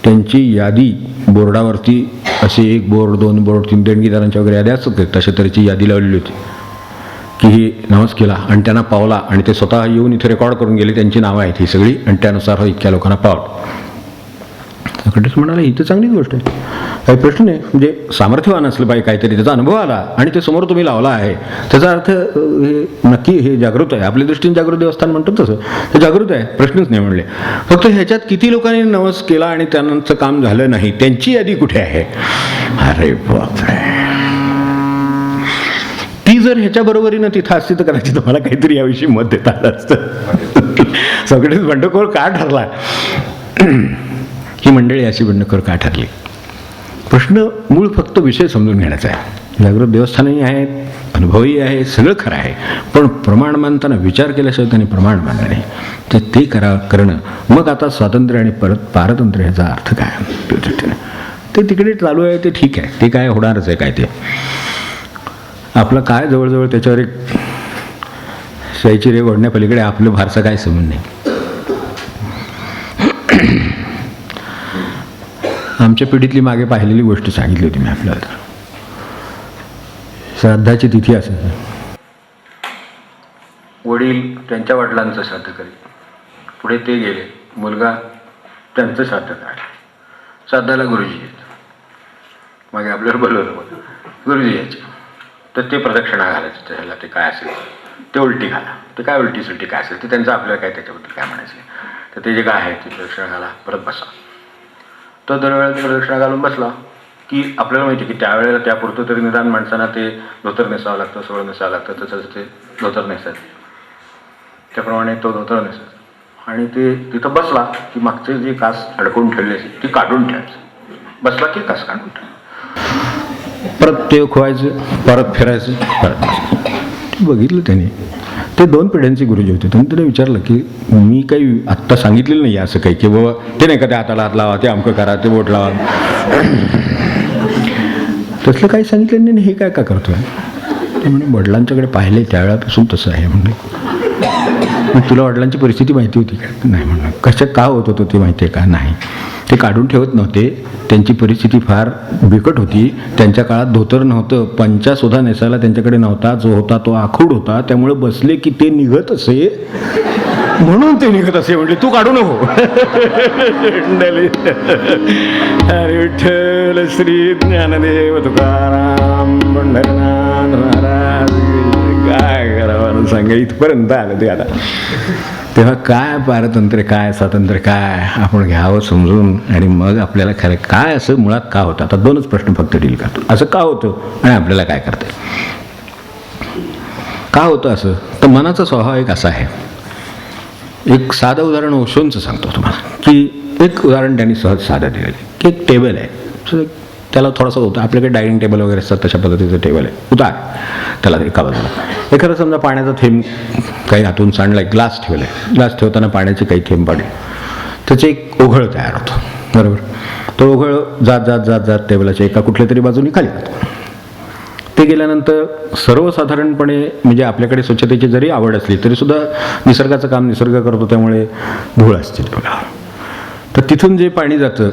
त्यांची यादी बोर्डावरती असे 1 बोर्ड 2 बोर्ड 3 देणगीदारांच्या वगैरे यादी असतात, तशा तऱ्हेची यादी लावलेली होती की ही नमस केला आणि त्यांना पावला, आणि ते स्वतः येऊन इथे रेकॉर्ड करून गेले, त्यांची नावं आहेत ही सगळी, आणि त्यानुसार इतक्या लोकांना पावलं. सॉक्रेटिस म्हणाला ही तर चांगलीच गोष्ट आहे, काही प्रश्न नाही. म्हणजे सामर्थ्यवान असलं पाहिजे, काहीतरी त्याचा अनुभव आला आणि ते समोर तुम्ही लावला आहे, त्याचा अर्थ हे नक्की हे जागृत आहे. आपल्या दृष्टीने जागृत देवस्थान म्हणतो तसं हे जागृत आहे, प्रश्नच नाही म्हणले. फक्त ह्याच्यात किती लोकांनी नवस केला आणि त्यांचं काम झालं नाही, त्यांची यादी कुठे आहे? अरे बापरे, ती जर ह्याच्या बरोबरीनं तिथं असती तर कदाचित तुम्हाला काहीतरी याविषयी मत देता आलं असतं. सॉक्रेटिस बंडखोर का ठरला? ही मंडळी अशी बंडखोर का ठरली? प्रश्न मूळ फक्त विषय समजून घेण्याचा आहे. जागृत देवस्थानही आहेत, अनुभवही आहे, सगळं खरं आहे, पण प्रमाण मानताना विचार केल्याशिवाय त्यांनी प्रमाण मानलं नाही. तर ते करणं मग आता स्वातंत्र्य आणि पारतंत्र्य ह्याचा अर्थ काय ते तिकडे चालू आहे. ते ठीक आहे, ते काय होणारच आहे. काय ते आपलं काय जवळजवळ त्याच्यावर एक शाईची रेग ओढण्यापलीकडे आपलं फारसं काय संबंध नाही. आमच्या पिढीतली मागे पाहिलेली गोष्ट सांगितली होती मी आपल्याला. तर श्राद्धाची तिथी असेल, वडील त्यांच्या वडिलांचं श्राद्ध करीत, पुढे ते गेले, मुलगा त्यांचं श्राद्ध काय, श्राद्धाला गुरुजी येत, मागे आपल्याला बोलवलं गुरुजी यायचे, तर ते प्रदक्षिणा घालायचं त्याला, ते काय असेल ते उलटी घाला, ते काय उलटी सुलटी काय असेल ते त्यांचं आपल्याला काय त्याच्याबद्दल काय म्हणायचं. तर ते जे काय आहे ते प्रदक्षिणा घाला, परत बसा. तर दरवेळेला ते प्रदक्षिणा घालून बसला की आपल्याला माहिती आहे की त्यावेळेला त्यापुरतं तरी निदान माणसांना ते धोतर नेसावं लागतं, सोळं नेसावं लागतं, तसंच ते धोतर नेसायचं, त्याप्रमाणे तो धोतर नेसायचा. आणि ते तिथं बसला की मागचे जे कास अडकवून ठेवले असेल ती काढून ठेवायचं, बसला की कास काढून ठेवायचं, परत ते खोवायचं, परत फिरायचं, परत. बघितलं त्याने. ते 2 पिढ्यांचे गुरुजी होते. त्यांनी त्याला विचारलं की मी काही आत्ता सांगितलेलं नाही असं काही की बाबा ते नाही का ते हाताला हात लावा, ते अमकं करा, ते बोट लावा, तसलं काही सांगितलं नाही. हे काय का करतोय? ते म्हणे वडिलांच्याकडे पाहिले त्यावेळेपासून तसं आहे. म्हणजे मग तुला वडिलांची परिस्थिती माहिती होती का? नाही. म्हणलं कसं का होत होतं ते माहिती आहे का? नाही. ते काढून ठेवत नव्हते, त्यांची परिस्थिती फार बिकट होती. त्यांच्या काळात धोतर नव्हतं, पंचासुद्धा नेसायला त्यांच्याकडे नव्हता, जो होता तो आखूड होता, त्यामुळे बसले की ते निघत असे, म्हणून ते निघत असे. म्हटले तू काढू नको. हरी विठ्ठल श्री ज्ञानदेव तुकाराम पंढरनाथ महाराज. काय करावं सांगा, इथपर्यंत आलं ते आता. तेव्हा काय पारतंत्र्य काय स्वातंत्र्य काय आपण घ्यावं समजून, आणि मग आपल्याला खरं काय असं मुळात का होतं. आता 2च प्रश्न फक्त डील करतो. असं का होतं आणि आपल्याला काय करता येईल? का होतं असं? तर मनाचा स्वभाव एक असा आहे. एक साधं उदाहरण ओशोंचं सांगतो तुम्हाला, की एक उदाहरण त्यांनी सहज साधं दिलेलं आहे की एक टेबल आहे, त्याला थोडासा होता, आपल्याकडे डायनिंग टेबल वगैरे असतात तशा पद्धतीचं टेबल आहे, उतार त्याला एका बाजूला. एखादा समजा पाण्याचा थेंब काही हातून सांडला, ग्लास ठेवला आहे, ग्लास ठेवताना पाण्याचे काही थेंब पडले, त्याचे एक ओघळ तयार होतो, बरोबर. तो ओघळ जात जात जात जात टेबलाच्या एका कुठल्या तरी बाजूने खाली जातो. ते गेल्यानंतर सर्वसाधारणपणे म्हणजे आपल्याकडे स्वच्छतेची जरी आवड असली तरीसुद्धा निसर्गाचं काम निसर्ग करतो, त्यामुळे धूळ असते बघा. तर तिथून जे पाणी जातं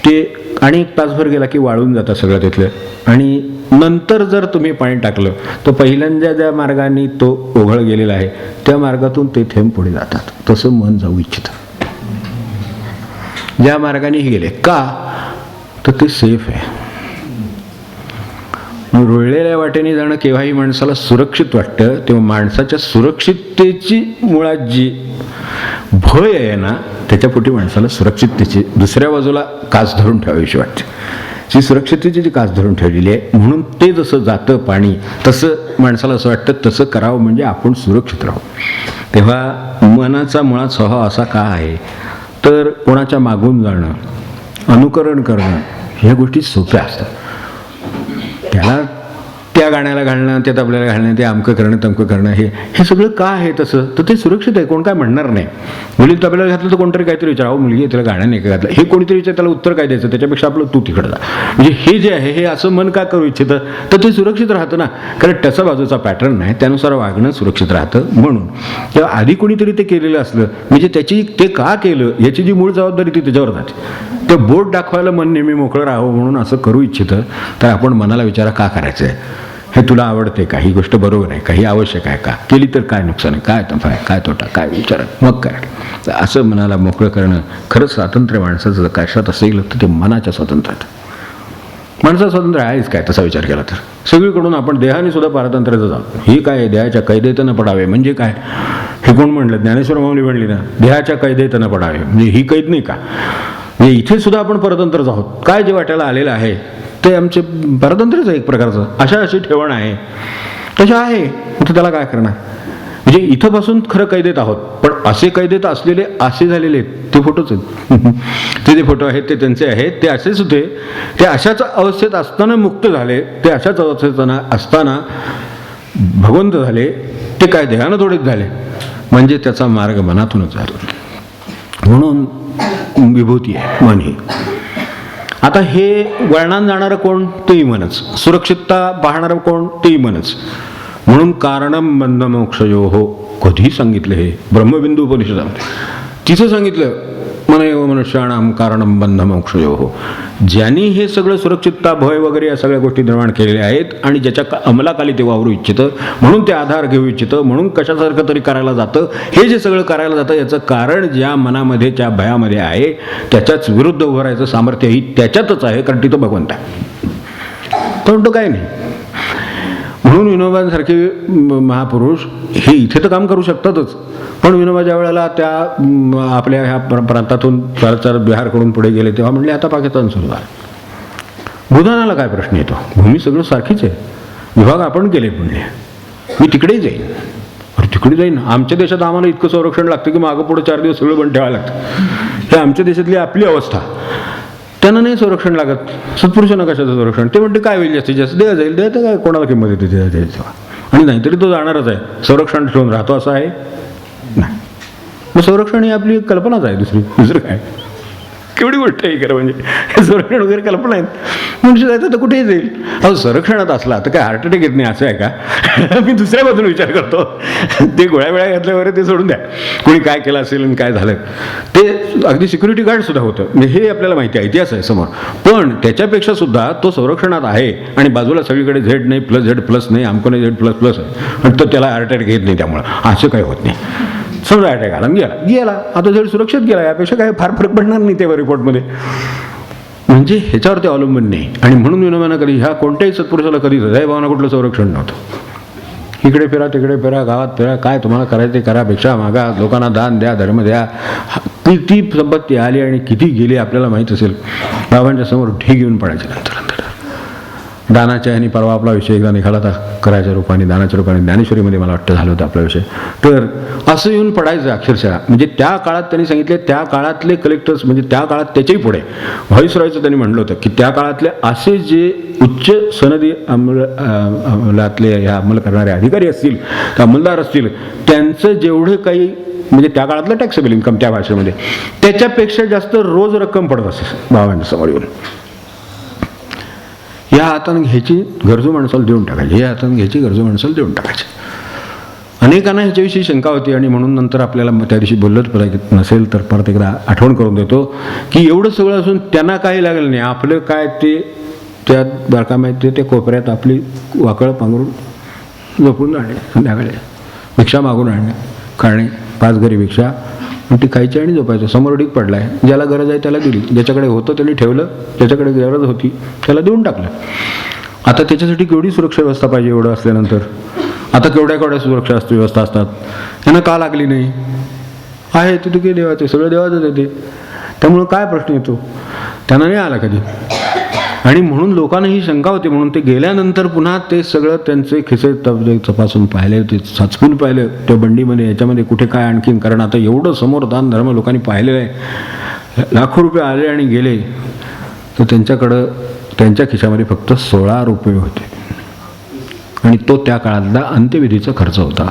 ते आणि 1 तासभर गेला की वाळून जातं सगळं तिथलं. आणि नंतर जर तुम्ही पाणी टाकलं तर पहिल्यांदा ज्या मार्गाने तो ओघळ गेलेला आहे त्या मार्गातून ते थेंब पुढे जातात. तसं मन जाऊ इच्छितं, ज्या मार्गाने हे गेले का, तर ते सेफ आहे. रुळलेल्या वाटेने जाणं केव्हाही माणसाला सुरक्षित वाटतं, तेव्हा माणसाच्या सुरक्षिततेची मुळात जी भय आहे ना, त्याच्यापोटी माणसाला सुरक्षिततेची दुसऱ्या बाजूला कास धरून ठेवावीशी वाटते. जी सुरक्षिततेची जी कास धरून ठेवलेली आहे, म्हणून ते जसं जातं पाणी तसं माणसाला असं वाटतं तसं करावं म्हणजे आपण सुरक्षित राहू. तेव्हा मनाचा मुळात स्वभाव असा का आहे, तर कोणाच्या मागून जाणं, अनुकरण करणं ह्या गोष्टी सोप्या असतात. त्याला त्या गाण्याला घालणं, त्या तबल्याला घालणं, ते अमकं करणं तमकं करणं, हे सगळं का आहे तसं, तर ते सुरक्षित आहे, कोण काय म्हणणार नाही. मुलीला तबल्याला घातलं तर कोणतरी काहीतरी विचारावं, मुलगी तिला गाणं नाही का घातलं, हे कोणीतरी विचार, त्याला उत्तर काय द्यायचं, त्याच्यापेक्षा आपलं तू तिकडं जा. म्हणजे हे जे आहे हे असं मन का करू इच्छितं, तर ते सुरक्षित राहतं ना, कारण त्याचा बाजूचा पॅटर्न नाही, त्यानुसार वागणं सुरक्षित राहतं. म्हणून तेव्हा आधी कोणीतरी ते केलेलं असलं म्हणजे त्याची ते का केलं याची जी मूळ जबाबदारी ती त्याच्यावर जाते. ते बोट दाखवायला मन नेहमी मोकळं राहावं म्हणून असं करू इच्छितं, तर आपण मनाला विचारा का करायचं आहे, हे तुला आवडते का, ही गोष्ट बरोबर आहे का, ही आवश्यक आहे का, केली तर काय नुकसान आहे, काय नफा आहे, काय तोटा, काय विचार, मग काय. तर असं मनाला मोकळं करणं खरंच स्वातंत्र्य माणसाचं कशात असेल तर ते मनाच्या स्वातंत्र्यात. माणसाचं स्वातंत्र्य आहेच काय तसा विचार केला तर. सगळीकडून आपण देहाने सुद्धा पारतंत्र्याचं जातो. ही काय देहाच्या कैदेत न पडावे म्हणजे काय, हे कोण म्हणलं, ज्ञानेश्वर माऊली म्हणली ना, देहाच्या कैदेत न पडावे म्हणजे ही कैद नाही का, म्हणजे इथे सुद्धा आपण परतंत्रच आहोत. काय जे वाट्याला आलेलं आहे ते आमचे परतंत्रच आहे एक प्रकारचं. अशी ठेवण आहे तशा आहे, तर त्याला काय करणार. म्हणजे इथंपासून खरं कैदेत आहोत, पण असे कैदेत असलेले असे झालेले आहेत ते फोटोच आहेत. ते जे फोटो आहेत ते त्यांचे आहेत, ते असेच होते. ते अशाच अवस्थेत असताना मुक्त झाले, ते अशाच अवस्थेत असताना भगवंत झाले. ते काय देहानं थोडेच झाले, म्हणजे त्याचा मार्ग मनातूनच झाला. म्हणून विभूती आहे मन ही. आता हे वळणान जाणारं कोण? तेही मनच. सुरक्षितता पाहणारं कोण? तेही मनच. म्हणून कारणम बंध मोक्षयो हो. कधी सांगितलं हे? ब्रह्मबिंदू उपनिषदामध्ये तिथं सांगितलं, मनयो मनुष्याणाम कारणम बंध मोक्षयो हो. ज्यांनी हे सगळं सुरक्षितता, भय वगैरे या सगळ्या गोष्टी निर्माण केलेल्या आहेत आणि ज्याच्या अंमलाखाली ते वावरू इच्छितं, म्हणून ते आधार घेऊ इच्छितं, म्हणून कशासारखं तरी करायला जातं, हे जे सगळं करायला जातं याचं कारण ज्या मनामध्ये, त्या भयामध्ये आहे, त्याच्याच विरुद्ध उभं राहायचं सामर्थ्यही त्याच्यातच आहे, कारण तिथं भगवंत आहे. पण तो काय नाही. म्हणून विनोबांसारखे महापुरुष हे इथे तर काम करू शकतातच, पण विनोबा ज्या वेळेला त्या आपल्या ह्या प्रांतातून चार बिहारकडून पुढे गेले तेव्हा म्हणले आता पाकिस्तान सुरू झालं. भूदानाला काय प्रश्न येतो? भूमी सगळं सारखीच आहे, विभाग आपण केले म्हणले, मी तिकडेही जाईन. अरे तिकडे जाईन? आमच्या देशात आम्हाला इतकं संरक्षण लागतं की मागं पुढे 4 दिवस सगळं बंद ठेवायला लागतं. हे आमच्या देशातली आपली अवस्था. त्यांना नाही संरक्षण लागत. सत्पुरुषांना कशाचं संरक्षण? ते म्हणते काय होईल जास्तीत जास्त देवा जाईल, द्यायचं काय, कोणाला किंमत येते द्यायचं. आणि नाहीतरी तो जाणारच आहे. संरक्षण ठेवून राहतो असं आहे नाही. मग संरक्षण ही आपली कल्पनाच आहे, दुसरं काय. केवढी गोष्ट आहे खरं म्हणजे. हे संरक्षण वगैरे कल्पना आहेत. मनुष्य जायचं तर कुठेही जाईल. अहो संरक्षणात असला तर काय हार्ट अटॅक येत नाही असं आहे का? मी दुसऱ्या बाजून विचार करतो. ते गोळ्या वेळा घातल्यावर ते सोडून द्या, कोणी काय केलं असेल आणि काय झालं ते. अगदी सिक्युरिटी गार्ड सुद्धा होतं, म्हणजे हे आपल्याला माहिती आहे, इतिहास आहे समोर. पण त्याच्यापेक्षा सुद्धा तो संरक्षणात आहे आणि बाजूला सगळीकडे झेड नाही, प्लस झेड प्लस नाही, आमको नाही झेड प्लस प्लस आहे, आणि तो त्याला हार्ट अटॅक येत नाही. त्यामुळं असं काही होत नाही. समजा अटॅक आला, गेला आता झेड सुरक्षित गेला, यापेक्षा काय फार फरक पडणार नाही त्या रिपोर्टमध्ये. म्हणजे ह्याच्यावरती अवलंबून नाही. आणि म्हणून विनोबांना कधी ह्या कोणत्याही सत्पुरुषाला कधीच भावना कुठलं संरक्षण नव्हतं. इकडे फिरा, तिकडे फिरा, गावात फिरा, काय तुम्हाला करायचं ते करा, भिक्षा मागा, लोकांना दान द्या, धर्म द्या. किती संपत्ती आली आणि किती गेली आपल्याला माहीत असेल. बाबांच्या समोर ढीग येऊन पडायचे नंतर. दानाच्या आणि परवा आपला विषय एकदा निघाला होता, करायच्या रूपाने, दानाच्या रूपाने, ज्ञानेश्वरीमध्ये मला वाटतं झालं होतं आपला विषय. तर असं येऊन पडायचं अक्षरशः. म्हणजे त्या काळात त्यांनी सांगितले, त्या काळातले कलेक्टर्स, म्हणजे त्या काळात त्याच्याही पुढे व्हॉइसरॉयचं त्यांनी म्हणलं होतं की त्या काळातले असे जे उच्च सनदी अंमलातले ह्या अंमल करणारे अधिकारी असतील, अंमलदार असतील, त्यांचं जेवढं काही म्हणजे त्या काळातलं टॅक्सेबल इन्कम त्या भाषेमध्ये त्याच्यापेक्षा जास्त रोज रक्कम पडत असे बाबांच्या समोर येऊन. या हातानं घ्यायची, गरजू माणसाला देऊन टाकायची, या हातानं घ्यायची, गरजू माणसाला देऊन टाकायची. अनेकांना ह्याच्याविषयी शंका होती आणि म्हणून नंतर आपल्याला त्या दिवशी बोललंच पाहिजे नसेल तर परत एकदा आठवण करून देतो की एवढं सगळं असून त्यांना काही लागलं नाही. आपलं काय ते त्या बारकामात ते कोपऱ्यात आपली वाकळं पांघरून झोपून जाणे, संध्याकाळी भिक्षा मागून आणणे, खाणे, 5 घरी भिक्षा, ती खायची आणि झोपायचं. समोर ढीक पडला आहे, ज्याला गरज आहे त्याला दिली, ज्याच्याकडे होतं त्यांनी ठेवलं, ज्याच्याकडे गरज होती त्याला देऊन टाकलं. आता त्याच्यासाठी केवढी सुरक्षा व्यवस्था पाहिजे एवढं असल्यानंतर. आता केवढ्या सुरक्षा व्यवस्था असतात, त्यांना का लागली नाही? आहे ते तुके देवाचे, सगळं देवाचंच आहे ते. त्यामुळं काय प्रश्न येतो? त्यांना नाही आला कधी. आणि म्हणून लोकांना ही शंका होती. म्हणून ते गेल्यानंतर पुन्हा ते सगळं त्यांचे खिसे तपासून पाहिले, ते साचपून पाहिलं त्या बंडीमध्ये, याच्यामध्ये कुठे काय आणखीन. कारण आता एवढं समोर दान धर्म लोकांनी पाहिलेलं आहे, लाखो रुपये आले आणि गेले, तर त्यांच्याकडं त्यांच्या खिशामध्ये फक्त 16 रुपये होते. आणि तो त्या काळातला अंत्यविधीचा खर्च होता.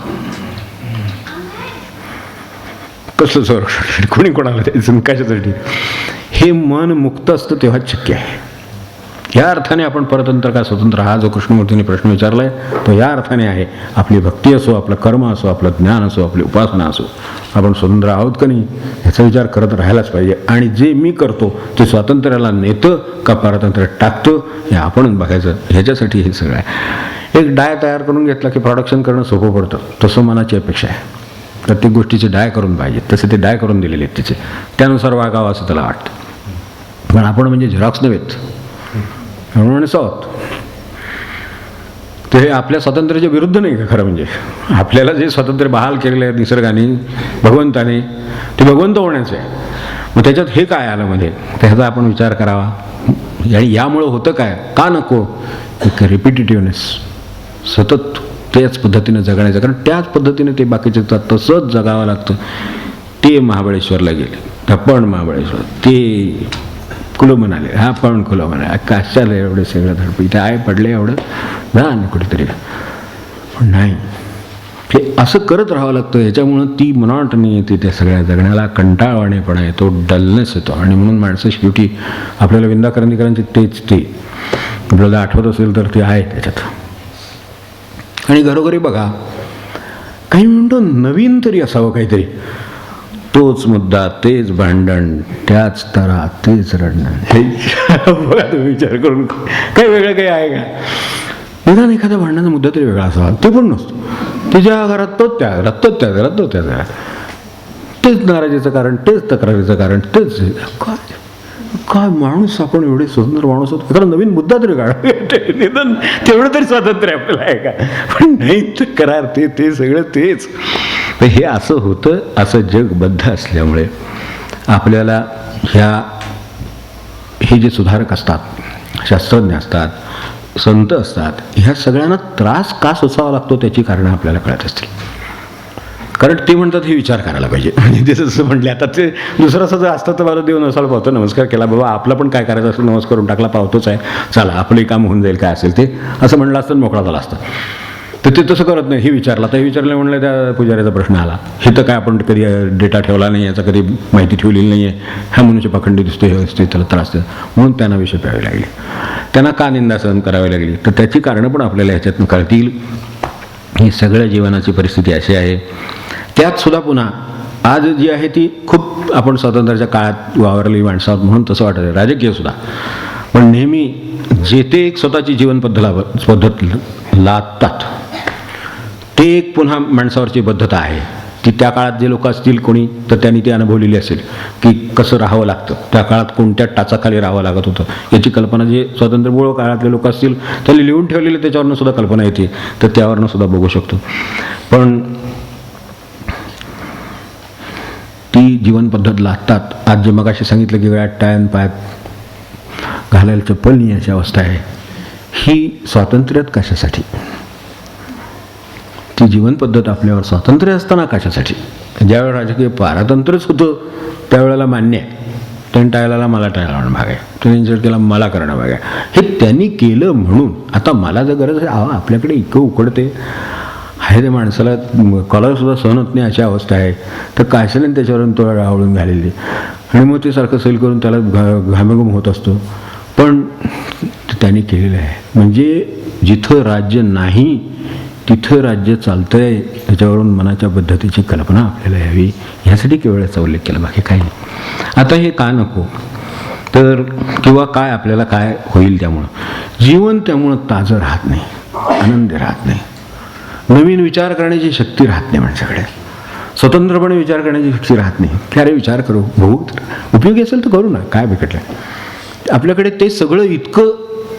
कसलं संरक्षण, कोणी कोणाला द्यायचं, कशासाठी? हे मन मुक्त असतं तेव्हाच शक्य आहे. या अर्थाने आपण परतंत्र का स्वतंत्र, हा जो कृष्णमूर्तीने प्रश्न विचारलाय तो या अर्थाने आहे. आपली भक्ती असो, आपलं कर्म असो, आपलं ज्ञान असो, आपली उपासना असो, आपण स्वतंत्र आहोत का नाही ह्याचा विचार करत राहायलाच पाहिजे. आणि जे मी करतो ते स्वातंत्र्याला नेतं का परतंत्र टाकतं हे आपण बघायचं. ह्याच्यासाठी हे सगळं आहे. एक डाय तयार करून घेतला की प्रोडक्शन करणं सोपं पडतं, तसं मनाची अपेक्षा आहे. प्रत्येक गोष्टीचे डाय करून पाहिजे, तसे ते डाय करून दिलेले आहेत तिचे, त्यानुसार वागावं असं त्याला वाटतं. पण आपण म्हणजे झेरॉक्स नव्हेत म्हणून आहोत. तर हे आपल्या स्वातंत्र्याच्या विरुद्ध नाही का खरं म्हणजे. आपल्याला जे स्वातंत्र्य बहाल केलेलं आहे निसर्गाने, भगवंताने, ते भगवंत होण्याचं आहे. मग त्याच्यात हे काय आलं मध्ये, त्याचा आपण विचार करावा. आणि यामुळं होतं काय, का नको, एक रिपिटेटिव्हनेस, सतत त्याच पद्धतीनं जगण्याचं, कारण त्याच पद्धतीने ते बाकीचे तसंच जगावं लागतं. ते महाबळेश्वरला गेले, आपण महाबळेश्वर, ते कुलं म्हणाले, हा पण कुलं म्हणाले, कशाला एवढे सगळं धडपड, इथे आहे पडले एवढं जा ना कुठेतरी. पण नाही, हे असं करत राहावं लागतं. ह्याच्यामुळं ती मनाटणी येते, त्या सगळ्या जगण्याला कंटाळवाणेपणा येतो, डलनेस येतो. आणि म्हणून माणसं शेवटी आपल्याला विंदा करंदीकरांची तेच ते आपल्याला आठवत असेल तर ते आहे त्याच्यात. आणि घरोघरी बघा, काही म्हणतो नवीन तरी असावं काहीतरी, तोच मुद्दा, तेच भांडण, त्याच तरा, तेच रडणं. हे बघा तुम्ही विचार करून, काही वेगळं काही आहे का? निदान एखाद्या भांडणाचा मुद्दा तरी वेगळा असावा, ते पण नसतो. तिच्या घरात तोच त्या घरात, तोच त्या घरात, तोच त्या घरात, तेच नाराजीचं कारण, तेच तक्रारीचं कारण, तेच. काय काय माणूस आपण, एवढे स्वतंत्र माणूस होतो, एखादा नवीन मुद्दा तरी काढा, निदान तेवढं तरी स्वातंत्र्य आपल्याला आहे का? पण नाही, तर करार ते सगळं तेच. हे असं होतं. असं जगबद्ध असल्यामुळे आपल्याला हे जे सुधारक असतात, शास्त्रज्ञ असतात, संत असतात, ह्या सगळ्यांना त्रास का सोसावा लागतो त्याची कारणं आपल्याला कळत असतील. कारण ते म्हणतात हे विचार करायला पाहिजे. म्हणजे ते जसं म्हटले, आता ते दुसरं असं जर असतं तर मला देव नसाला पावतो, नमस्कार केला, बाबा आपलं पण काय करायचं असं नमस्कार करून टाकला, पावतोच आहे, चला आपलंही काम होऊन जाईल, काय असेल ते असं म्हणलं असतं, मोकळा झाला असतं. तर ते तसं करत नाही. हे विचारलं, तर हे विचारलं म्हणलं त्या पुजाऱ्याचा प्रश्न आला, हे तर काय आपण कधी डेटा ठेवला नाही, याचा कधी माहिती ठेवलेली नाही आहे, ह्या मनुष्य पाखंडी दिसतो, हे दिसते, त्याला त्रास देतो, म्हणून त्यांना विषय प्यावे लागले, त्यांना का निंदा सहन करावी लागली. तर त्याची कारणं पण आपल्याला ह्याच्यातून कळतील. ही सगळ्या जीवनाची परिस्थिती अशी आहे. त्यात सुद्धा पुन्हा आज जी आहे ती खूप आपण स्वातंत्र्याच्या काळात वावरलेली माणसं आहोत म्हणून तसं वाटत आहे, राजकीय सुद्धा. पण नेहमी जे ते एक स्वतःची जीवन पद्धत लादतात, ते एक पुन्हा माणसावरची बद्धता आहे की त्या काळात जे लोक असतील कोणी, तर त्यांनी ती अनुभवलेली असेल की कसं राहावं लागतं, त्या काळात कोणत्या टाचाखाली राहावं लागत होतं याची कल्पना जे स्वातंत्र्यपूर्व काळातले लोक असतील त्यांनी लिहून ठेवलेले, त्याच्यावरनं सुद्धा कल्पना येते, तर त्यावरनं सुद्धा बघू शकतो. पण ती जीवन पद्धत लादतात. आज जे मगाशी सांगितलं की गळ्यात टाय पायात घालायला चप्पल नाही अशी अवस्था आहे, ही स्वातंत्र्यात कशासाठी? ती जीवन पद्धत आपल्यावर स्वातंत्र्य असताना कशासाठी? ज्यावेळेला राजकीय पारतंत्र्यच होतं त्यावेळेला मान्य आहे, त्यांनी टाळायला मला टाळायला लावणं भाग आहे, त्यांनी जर केला मला करणं भाग आहे. हे त्यांनी केलं म्हणून आता मला जर गरज आहे, आपल्याकडे इतकं उकडते आहे, त्या माणसाला कॉलरसुद्धा सहन होत नाही अशी अवस्था आहे, तर कायशाने त्याच्यावरून तो आवळून घालेली आणि मग ते सारखं सैल करून त्याला घामेघूम होत असतो. पण त्यांनी केलेलं आहे. म्हणजे जिथं राज्य नाही तिथं राज्य चालतंय, त्याच्यावरून मनाच्या पद्धतीची कल्पना आपल्याला यावी, ह्यासाठी केवळ याचा उल्लेख केला, बाकी काही नाही. आता हे का नको तर, किंवा काय आपल्याला काय होईल त्यामुळं? जीवन त्यामुळं ताजं राहत नाही, आनंदी राहत नाही, नवीन विचार करण्याची शक्ती राहत नाही माणसाकडे, स्वतंत्रपणे विचार करण्याची शक्ती राहत नाही. की अरे विचार करू, बघू, उपयोगी असेल तर करू ना, काय बिघडलं. आपल्याकडे ते सगळं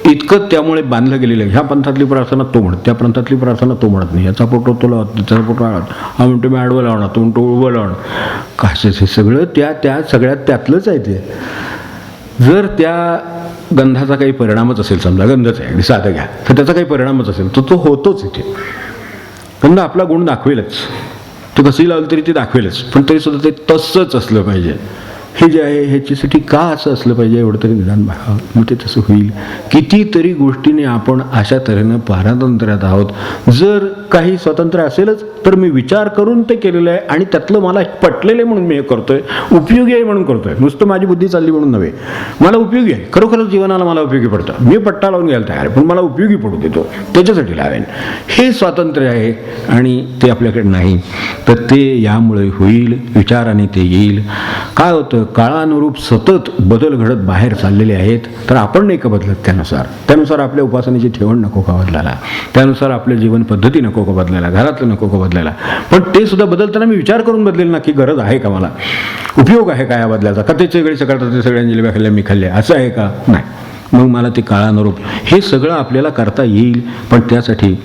इतकं त्यामुळे बांधलं गेलेलं आहे. ह्या पंथातली प्रार्थना तो म्हणत, त्या पंथातली प्रार्थना तो म्हणत नाही, याचा फोटो तो लावत, त्याचा फोटो लावत, हा म्हणतो मी आडवं लावणार, तो म्हणतो उभं लावणार, कशाच हे सगळं त्या सगळ्यात त्यातलंच आहे. ते जर त्या गंधाचा काही परिणामच असेल, समजा गंधच आहे साधं घ्या, तर त्याचा काही परिणामच असेल तर तो होतोच. इथे गंध आपला गुण दाखवेलच, तो कसंही लावलं तरी ते दाखवेलच, पण तरीसुद्धा ते तसंच असलं पाहिजे. हे जे आहे ह्याच्यासाठी का असं असलं पाहिजे एवढं तरी निदान बघावं, मग ते तसं होईल. कितीतरी गोष्टीने आपण अशा तऱ्हेनं पारतंत्र्यात आहोत. जर काही स्वातंत्र्य असेलच तर मी विचार करून ते केलेलं आहे आणि त्यातलं मला पटलेलं आहे म्हणून मी हे करतोय, उपयोगी आहे म्हणून करतोय, नुसतं माझी बुद्धी चालली म्हणून नव्हे, मला उपयोगी आहे, खरोखरच जीवनाला मला उपयोगी पडतं, मी पट्टा लावून घ्यायला तयार आहे, पण मला उपयोगी पडू देतो त्याच्यासाठी लावेन. हे स्वातंत्र्य आहे आणि ते आपल्याकडे नाही. तर ते यामुळे होईल, विचाराने ते येईल. काय होतं, काळानुरूप सतत बदल घडत बाहेर चाललेले आहेत, तर आपण नाही का बदलत त्यानुसार आपल्या उपासनेची ठेवण नको का बदलायला, त्यानुसार आपल्या जीवन पद्धती नको का बदलायला, घरातलं नको का बदलायला. पण ते सुद्धा बदलताना मी विचार करून बदलेल ना, की गरज आहे का, मला उपयोग आहे का या बदलाचा, का त्याचे वेळी सकाळचं ते सगळ्यांनी जिलेब्या खाल्ल्या मी खाल्ल्या असं आहे का, नाही. मग मला ते काळानुरूप हे सगळं आपल्याला करता येईल. पण त्यासाठी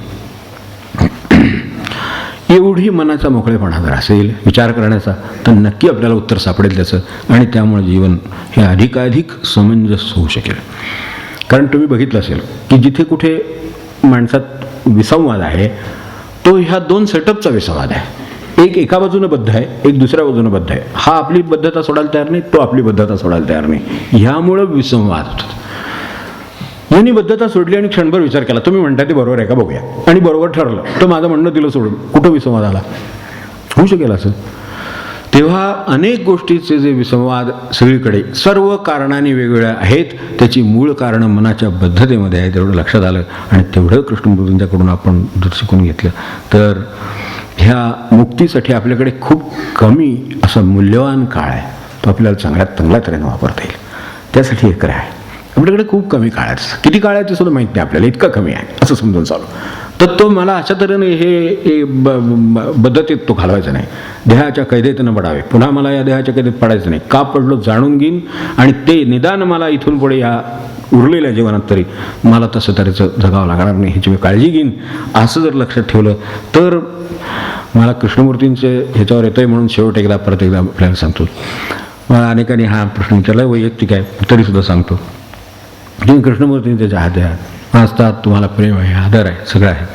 एवढी मनाचा मोकळेपणा जर असेल विचार करण्याचा, तर नक्की आपल्याला उत्तर सापडेल त्याचं, आणि त्यामुळे जीवन हे अधिकाधिक समंजस होऊ शकेल. कारण तुम्ही बघितलं असेल की जिथे कुठे माणसात विसंवाद आहे तो ह्या दोन सेटअपचा विसंवाद आहे. एक एका बाजूनं बद्ध आहे, एक दुसऱ्या बाजूनं बद्ध आहे. हा आपली बद्धता सोडायला तयार नाही, तो आपली बद्धता सोडायला तयार नाही. ह्यामुळं विसंवाद होतात. यांनी बद्धता सोडली आणि क्षणभर विचार केला, तुम्ही म्हणता ते बरोबर आहे का बघूया, आणि बरोबर ठरलं, तर माझं म्हणणं दिलं सोडून. कुठं विसंवाद आला? होऊ शकेल असं? तेव्हा अनेक गोष्टीचे जे विसंवाद सगळीकडे सर्व कारणांनी वेगवेगळ्या आहेत, त्याची मूळ कारणं मनाच्या बद्धतेमध्ये आहे, तेवढं लक्षात आलं. आणि तेवढं कृष्णमूर्तींच्याकडून आपण जर शिकून घेतलं तर ह्या मुक्तीसाठी आपल्याकडे खूप कमी असा मूल्यवान काळ आहे. तो आपल्याला चांगल्या तऱ्हेने वापरता येईल. त्यासाठी एक आहे, आपल्याकडे खूप कमी काळ आहे. किती काळ आहे ते सुद्धा माहीत नाही आपल्याला, इतका कमी आहे असं समजून चालू. तर तो मला अशा तऱ्हेने हे बद्धतेत तो घालवायचा नाही. देहाच्या कैदेत न पडावे, पुन्हा मला या देहाच्या कैदेत पडायचं नाही. का पडलो जाणून घेईन, आणि ते निदान मला इथून पुढे या उरलेल्या जीवनात तरी मला तसं तऱ्हेचं जगावं लागणार नाही, ह्याची मी काळजी घेईन. असं जर लक्षात ठेवलं तर मला कृष्णमूर्तींचे ह्याच्यावर येतं आहे. म्हणून शेवट परत एकदा आपल्याला सांगतो. मला अनेकांनी हा प्रश्न विचारला, वैयक्तिक आहे तरीसुद्धा सांगतो. तुम्ही कृष्णमूर्तींचे चाहते आहात, असतात, तुम्हाला प्रेम आहे, आदर आहे, सगळं आहे.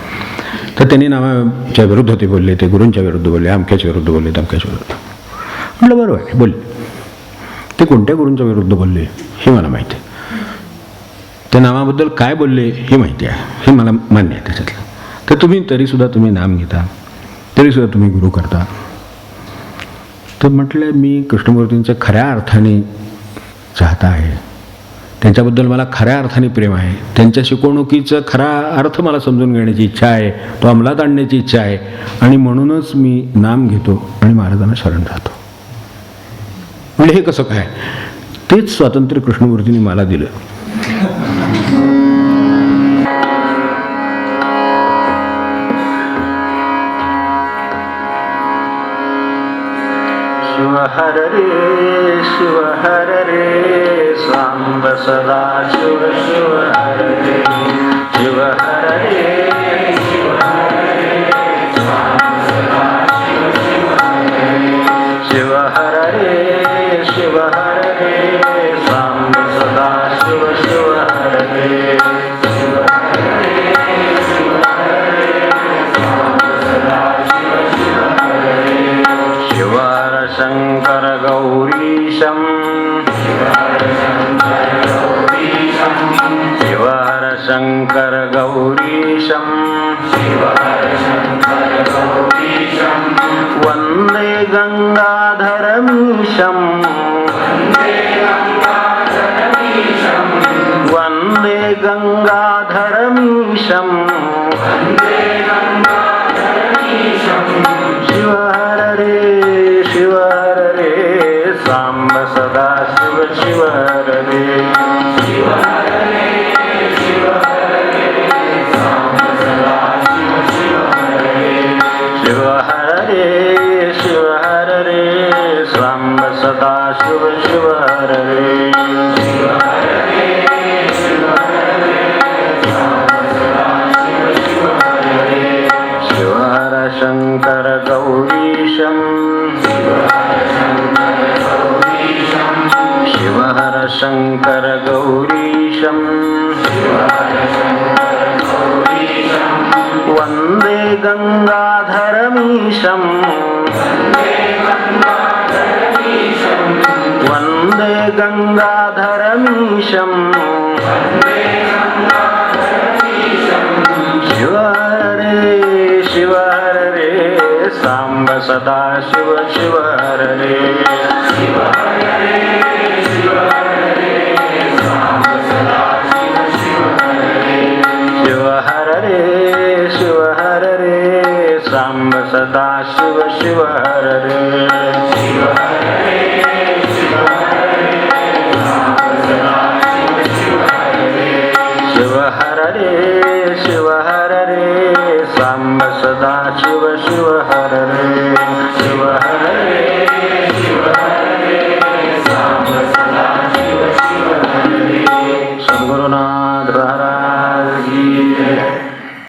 तर त्यांनी नामाच्या विरुद्ध ते बोलले, ते गुरूंच्या विरुद्ध बोलले, अमक्याच्या विरुद्ध बोलले, तमक्याच्या विरुद्ध. म्हटलं बरोबर आहे, बोलले. ते कोणत्या गुरूंच्या विरुद्ध बोलले हे मला माहिती आहे. त्या नामाबद्दल काय बोलले हे माहिती आहे, हे मला मान्य आहे त्याच्यातलं. तर तुम्ही तरीसुद्धा तुम्ही नाम घेता, तरीसुद्धा तुम्ही गुरु करता. तर म्हटलं मी कृष्णमूर्तींचं खऱ्या अर्थाने चाहता आहे, त्यांच्याबद्दल मला खऱ्या अर्थाने प्रेम आहे, त्यांच्या शिकवणुकीचा खरा अर्थ मला समजून घेण्याची इच्छा आहे, तो अंमलात आणण्याची इच्छा आहे. आणि म्हणूनच मी नाम घेतो आणि महाराजांना शरण जातो. म्हणजे हे कसं काय? तेच स्वातंत्र्य कृष्णमूर्तींनी मला दिलं. शिव हर रे शिव हर रे सांब सदा शिव शिव हर रे शिव हर रे शिव हर रे सांब सदा शिव शिव हर रे शिव हर रे शिव हर रे सांब सदा शिव शिव हर रे शिव हर रे शिव हर रे सांब सदा शिव शिव हर रे शिव हर शंकर गौरीशं शिव हर शंकर गौरीशं वन्दे गंगाधरमीशं वन्दे गंगाधरमीशं शिव हर रे शिव हर रे सांब सदा शिव शिव हर रे शिव हर रे शिव हर रे सांब सदा शिव शिव हर रे शिव हर रे शिव हर रे सांब सदा शिव शिव हर रे शिव हर रे शिव हर रे सांब सदा शिव शिव हर रे शिव हर शंकर गौरीशं शिव हर शंकर गौरीशं वन्दे गंगाधरमीशं वन्दे गंगाधरमीशं शिव हर रे शिव हर रे सांब सदा शिव शिव हर रे शिव हर रे शिव हर रे सांब सदा शिव शिव हर रे शिव हर रे शिव हर रे सांब सदा शिव शिव हर रे शिव हर रे शिव हर रे सांब सदा शिव शिव हर रे शिव हर रे शिव हर रे सांब सदा शिव शिव हर रे शिव हर रे शिव हर रे सांब सदा शिव शिव हर रे. सद्गुरुनाथ